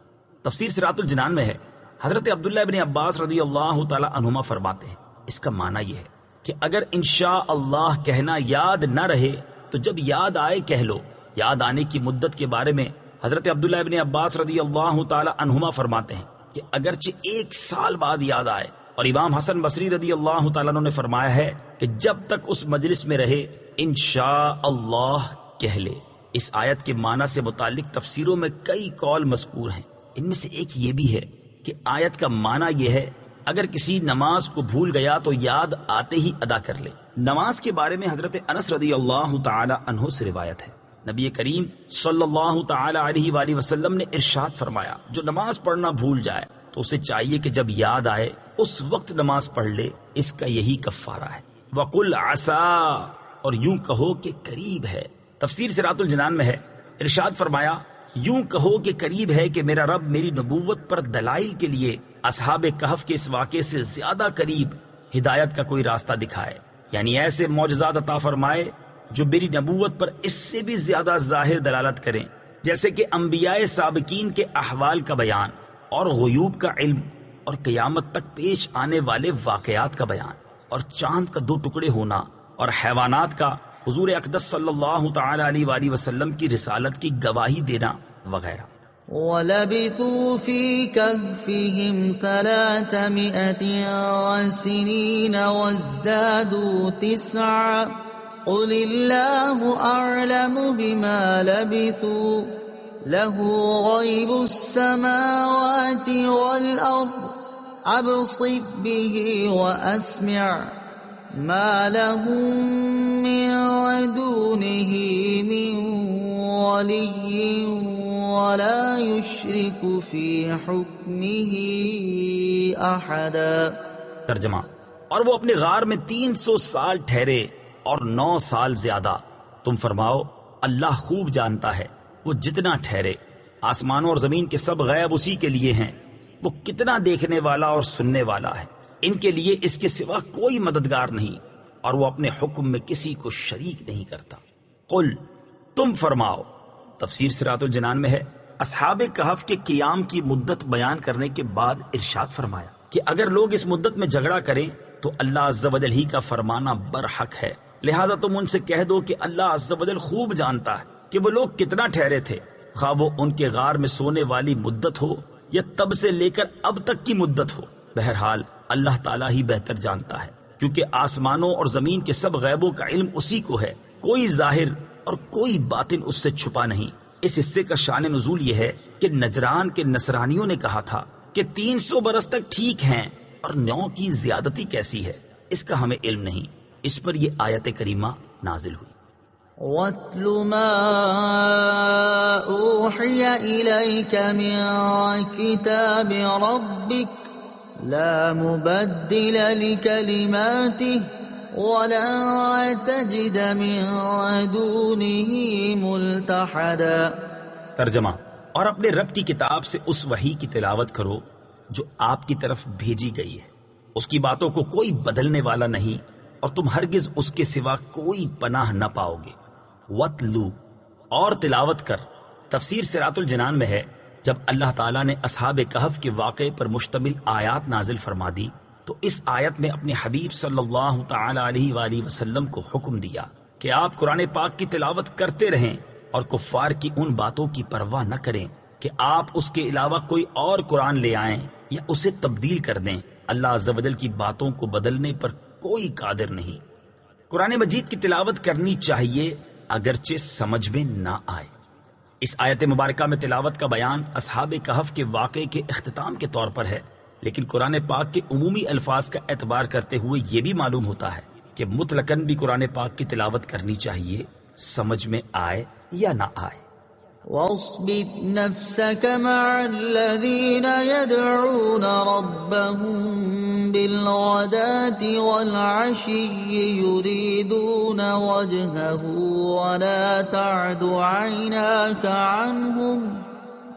تفسیر صراط الجنان میں ہے، حضرت عبداللہ ابن عباس رضی اللہ تعالی عنہما فرماتے ہیں اس کا معنی یہ ہے کہ اگر انشاء اللہ کہنا یاد نہ رہے تو جب یاد آئے کہہ لو۔ یاد آنے کی مدت کے بارے میں حضرت عبداللہ ابن عباس رضی اللہ تعالی عنہما فرماتے ہیں کہ اگرچہ 1 سال بعد یاد آئے، اور امام حسن بصری رضی اللہ تعالیٰ عنہ نے فرمایا ہے کہ جب تک اس مجلس میں رہے انشاء اللہ کہہ لے۔ اس آیت کے معنی سے متعلق تفسیروں میں کئی قول مذکور ہیں، ان میں سے ایک یہ بھی ہے کہ آیت کا معنی یہ ہے اگر کسی نماز کو بھول گیا تو یاد آتے ہی ادا کر لے۔ نماز کے بارے میں حضرت انس رضی اللہ تعالی عنہ سے روایت ہے، نبی کریم صلی اللہ تعالی علیہ وآلہ وسلم نے ارشاد فرمایا جو نماز پڑھنا بھول جائے تو اسے چاہیے کہ جب یاد آئے اس وقت نماز پڑھ لے، اس کا یہی کفارہ ہے۔ وَقُلْ عَسَىٰ، اور یوں کہو کہ قریب ہے۔ تفسیر صراط الجنان میں ہے، ارشاد فرمایا یوں کہو کہ قریب ہے کہ میرا رب میری نبوت پر دلائل کے لیے اصحاب کہف کے اس واقعے سے زیادہ قریب ہدایت کا کوئی راستہ دکھائے، یعنی ایسے معجزات عطا فرمائے جو میری نبوت پر اس سے بھی زیادہ ظاہر دلالت کریں، جیسے کہ انبیاء سابقین کے احوال کا بیان اور غیوب کا علم اور قیامت تک پیش آنے والے واقعات کا بیان اور چاند کا 2 ٹکڑے ہونا اور حیوانات کا حضور اقدس صلی اللہ تعالی علیہ وآلہ وسلم کی رسالت کی گواہی دینا وغیرہ۔ وَلَبِثُوا فِي كَهْفِهِمْ 300 سِنِينَ وَازْدَادُوا 9 قُلِ اللَّهُ أَعْلَمُ بِمَا لَبِثُوا لَهُ غَيْبُ السَّمَاوَاتِ وَالْأَرْضِ أَبْصِرْ بِهِ وَأَسْمِعْ ما لهم من دونه من ولي ولا يشرك في حكمه أحدا۔ ترجمہ، اور وہ اپنے غار میں 300 سال ٹھہرے اور 9 سال زیادہ۔ تم فرماؤ اللہ خوب جانتا ہے، وہ جتنا ٹھہرے۔ آسمانوں اور زمین کے سب غیب اسی کے لیے ہیں، وہ کتنا دیکھنے والا اور سننے والا ہے۔ ان کے لیے اس کے سوا کوئی مددگار نہیں، اور وہ اپنے حکم میں کسی کو شریک نہیں کرتا۔ قل، تم فرماؤ، تفسیر صراط الجنان میں ہے، اصحاب کہف کے قیام کی مدت بیان کرنے کے بعد ارشاد فرمایا کہ اگر لوگ اس مدت میں جھگڑا کریں تو اللہ عز و جل ہی کا فرمانا برحق ہے، لہذا تم ان سے کہہ دو کہ اللہ عز و جل خوب جانتا ہے کہ وہ لوگ کتنا ٹھہرے تھے، خواہ وہ ان کے غار میں سونے والی مدت ہو یا تب سے لے کر اب تک کی مدت ہو۔ بہرحال اللہ تعالیٰ ہی بہتر جانتا ہے، کیونکہ آسمانوں اور زمین کے سب غیبوں کا علم اسی کو ہے، کوئی ظاہر اور کوئی باطن اس سے چھپا نہیں۔ اس حصے کا شان نزول یہ ہے کہ نجران کے نصرانیوں نے کہا تھا کہ 300 برس تک ٹھیک ہیں، اور 9 کی زیادتی کیسی ہے اس کا ہمیں علم نہیں۔ اس پر یہ آیت کریمہ نازل ہوئی۔ وَاتْلُ مَا أُوحِيَ إِلَيْكَ مِن كِتَابِ رَبِّكَ لَا مُبَدِّلَ لِكَلِمَاتِهِ وَلَن تَجِدَ مِن دُونِهِ مُلْتَحَدًا۔ ترجمہ، اور اپنے رب کی کتاب سے اس وحی کی تلاوت کرو جو آپ کی طرف بھیجی گئی ہے، اس کی باتوں کو کوئی بدلنے والا نہیں، اور تم ہرگز اس کے سوا کوئی پناہ نہ پاؤ گے۔ وَاتْلُو، اور تلاوت کر۔ تفسیر صراط الجنان میں ہے، جب اللہ تعالیٰ نے اصحاب کہف کے واقعے پر مشتمل آیات نازل فرما دی تو اس آیت میں اپنے حبیب صلی اللہ تعالی علیہ وآلہ وسلم کو حکم دیا کہ آپ قرآن پاک کی تلاوت کرتے رہیں اور کفار کی ان باتوں کی پرواہ نہ کریں کہ آپ اس کے علاوہ کوئی اور قرآن لے آئیں یا اسے تبدیل کر دیں۔ اللہ عز و جل کی باتوں کو بدلنے پر کوئی قادر نہیں۔ قرآن مجید کی تلاوت کرنی چاہیے اگرچہ سمجھ میں نہ آئے۔ اس آیت مبارکہ میں تلاوت کا بیان اصحاب کہف کے واقعے کے اختتام کے طور پر ہے، لیکن قرآن پاک کے عمومی الفاظ کا اعتبار کرتے ہوئے یہ بھی معلوم ہوتا ہے کہ مطلقاً بھی قرآن پاک کی تلاوت کرنی چاہیے، سمجھ میں آئے یا نہ آئے۔ وَاصْبِرْ نَفْسَكَ مَعَ الَّذِينَ يَدْعُونَ رَبَّهُم بِالْغَدَاةِ وَالْعَشِيِّ يُرِيدُونَ وَجْهَهُ وَلَا تَعْدُ عَيْنَاكَ عَنْهُمْ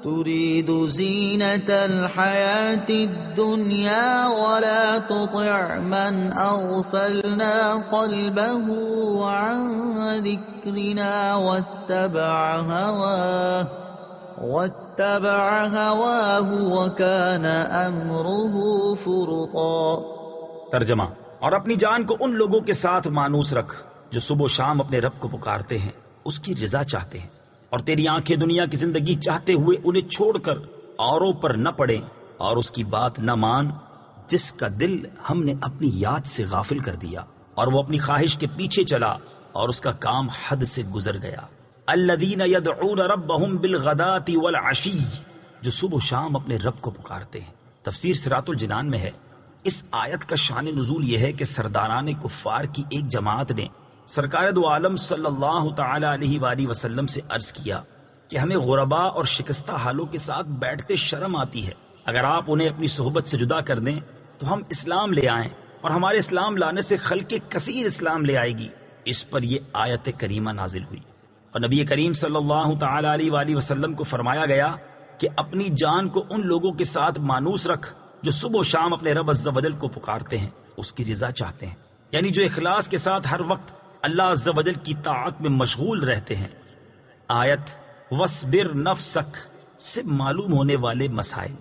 تريد زينة الحياة الدنيا ولا تطع من أغفلنا قلبه عن ذكرنا واتبع هواه وكان أمره فرطا۔ ترجمہ، اور اپنی جان کو ان لوگوں کے ساتھ مانوس رکھ جو صبح و شام اپنے رب کو پکارتے ہیں، اس کی رضا چاہتے ہیں، اور تیری آنکھیں دنیا کی زندگی چاہتے ہوئے انہیں چھوڑ کر اوروں پر نہ پڑیں، اور اس کی بات نہ مان جس کا دل ہم نے اپنی یاد سے غافل کر دیا، اور وہ اپنی خواہش کے پیچھے چلا اور اس کا کام حد سے گزر گیا۔ الذین یدعون ربہم بالغداة والعشی، جو صبح و شام اپنے رب کو پکارتے ہیں۔ تفسیر صراط الجنان میں ہے، اس آیت کا شان نزول یہ ہے کہ سرداران کفار کی ایک جماعت نے سرکار دو عالم صلی اللہ تعالی علیہ وآلہ وسلم سے عرض کیا کہ ہمیں غرباء اور شکستہ حالوں کے ساتھ بیٹھتے شرم آتی ہے، اگر آپ انہیں اپنی صحبت سے جدا کر دیں تو ہم اسلام لے آئیں، اور ہمارے اسلام لانے سے خلق کثیر اسلام لے آئے گی۔ اس پر یہ آیت کریمہ نازل ہوئی، اور نبی کریم صلی اللہ تعالی علیہ وآلہ وسلم کو فرمایا گیا کہ اپنی جان کو ان لوگوں کے ساتھ مانوس رکھ جو صبح و شام اپنے رب عز و جل کو پکارتے ہیں، اس کی رضا چاہتے ہیں، یعنی جو اخلاص کے ساتھ ہر وقت اللہ عز و جل کی طاعت میں مشغول رہتے ہیں۔ آیت وَاصْبِرْ نَفْسَكَ سے معلوم ہونے والے مسائل۔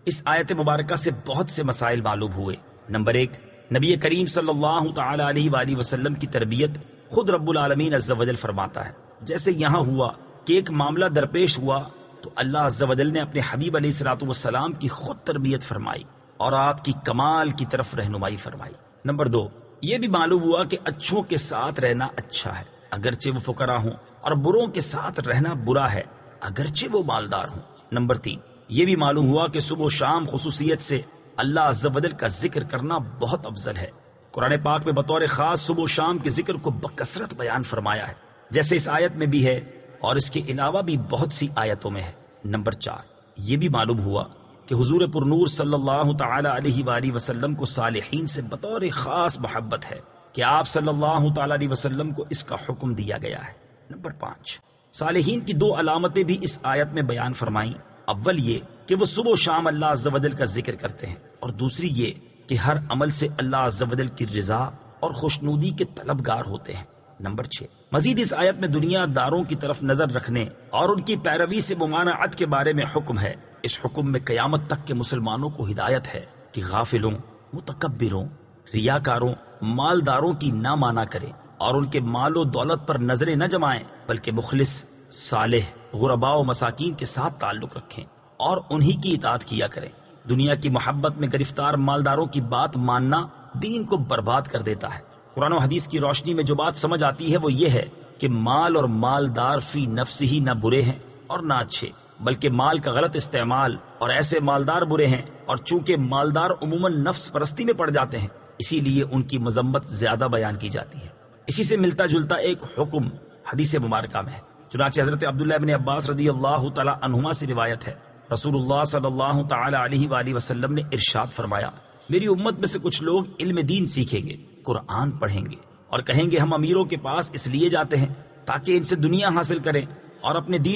اس آیت مبارکہ سے بہت سے مسائل معلوم ہوئے۔ نمبر 1، نبی کریم صلی اللہ تعالی علیہ وآلہ وسلم کی تربیت خود رب العالمین عز و جل فرماتا ہے۔ جیسے یہاں ہوا کہ ایک معاملہ درپیش ہوا تو اللہ عز و جل نے اپنے حبیب علیہ الصلوۃ والسلام کی خود تربیت فرمائی اور آپ کی کمال کی طرف رہنمائی فرمائی۔ نمبر 2، یہ بھی معلوم ہوا کہ اچھوں کے ساتھ رہنا اچھا ہے اگرچہ وہ فقراء ہوں، اور بروں کے ساتھ رہنا برا ہے اگرچہ وہ مالدار ہوں۔ نمبر 3، یہ بھی معلوم ہوا کہ صبح و شام خصوصیت سے اللہ عز و جل کا ذکر کرنا بہت افضل ہے، قرآن پاک میں بطور خاص صبح و شام کے ذکر کو بکثرت بیان فرمایا ہے، جیسے اس آیت میں بھی ہے اور اس کے علاوہ بھی بہت سی آیتوں میں ہے۔ نمبر 4، یہ بھی معلوم ہوا کہ حضور پر نور صلی اللہ تعالی علیہ وآلہ وسلم کو صالحین سے بطور خاص محبت ہے کہ آپ صلی اللہ تعالی علیہ وسلم کو اس کا حکم دیا گیا ہے۔ نمبر 5، صالحین کی 2 علامتیں بھی اس آیت میں بیان فرمائیں۔ اول یہ کہ وہ صبح و شام اللہ عز و جل کا ذکر کرتے ہیں، اور دوسری یہ کہ ہر عمل سے اللہ عز و جل کی رضا اور خوشنودی کے طلبگار ہوتے ہیں۔ نمبر 6، مزید اس آیت میں دنیا داروں کی طرف نظر رکھنے اور ان کی پیروی سے ممانعت کے بارے میں حکم ہے۔ اس حکم میں قیامت تک کے مسلمانوں کو ہدایت ہے کہ غافلوں، متکبروں، ریاکاروں، مالداروں کی نہ مانا کریں اور ان کے مال و دولت پر نظریں نہ جمائیں، بلکہ مخلص، صالح، غرباء و مساکین کے ساتھ تعلق رکھیں اور انہی کی اطاعت کیا کریں۔ دنیا کی محبت میں گرفتار مالداروں کی بات ماننا دین کو برباد کر دیتا ہے۔ قرآن و حدیث کی روشنی میں جو بات سمجھ آتی ہے وہ یہ ہے کہ مال اور مالدار فی نفس ہی نہ برے ہیں اور نہ اچھے، بلکہ مال کا غلط استعمال اور ایسے مالدار برے ہیں، اور چونکہ مالدار عموماً نفس پرستی میں پڑ جاتے ہیں اسی لیے ان کی مذمت زیادہ بیان کی جاتی ہے۔ اسی سے ملتا جلتا ایک حکم حدیث مبارکہ میں ہے۔ چنانچہ حضرت عبداللہ ابن عباس رضی اللہ تعالی عنہما سے روایت ہے، رسول اللہ صلی اللہ تعالی علیہ وآلہ وسلم نے ارشاد فرمایا، میری امت میں سے کچھ لوگ علم دین سیکھیں گے، قرآن پڑھیں گے اور کہیں گے ہم امیروں کے پاس اس لیے جاتے ہیں تاکہ ان سے دنیا حاصل کریں اور اپنے دین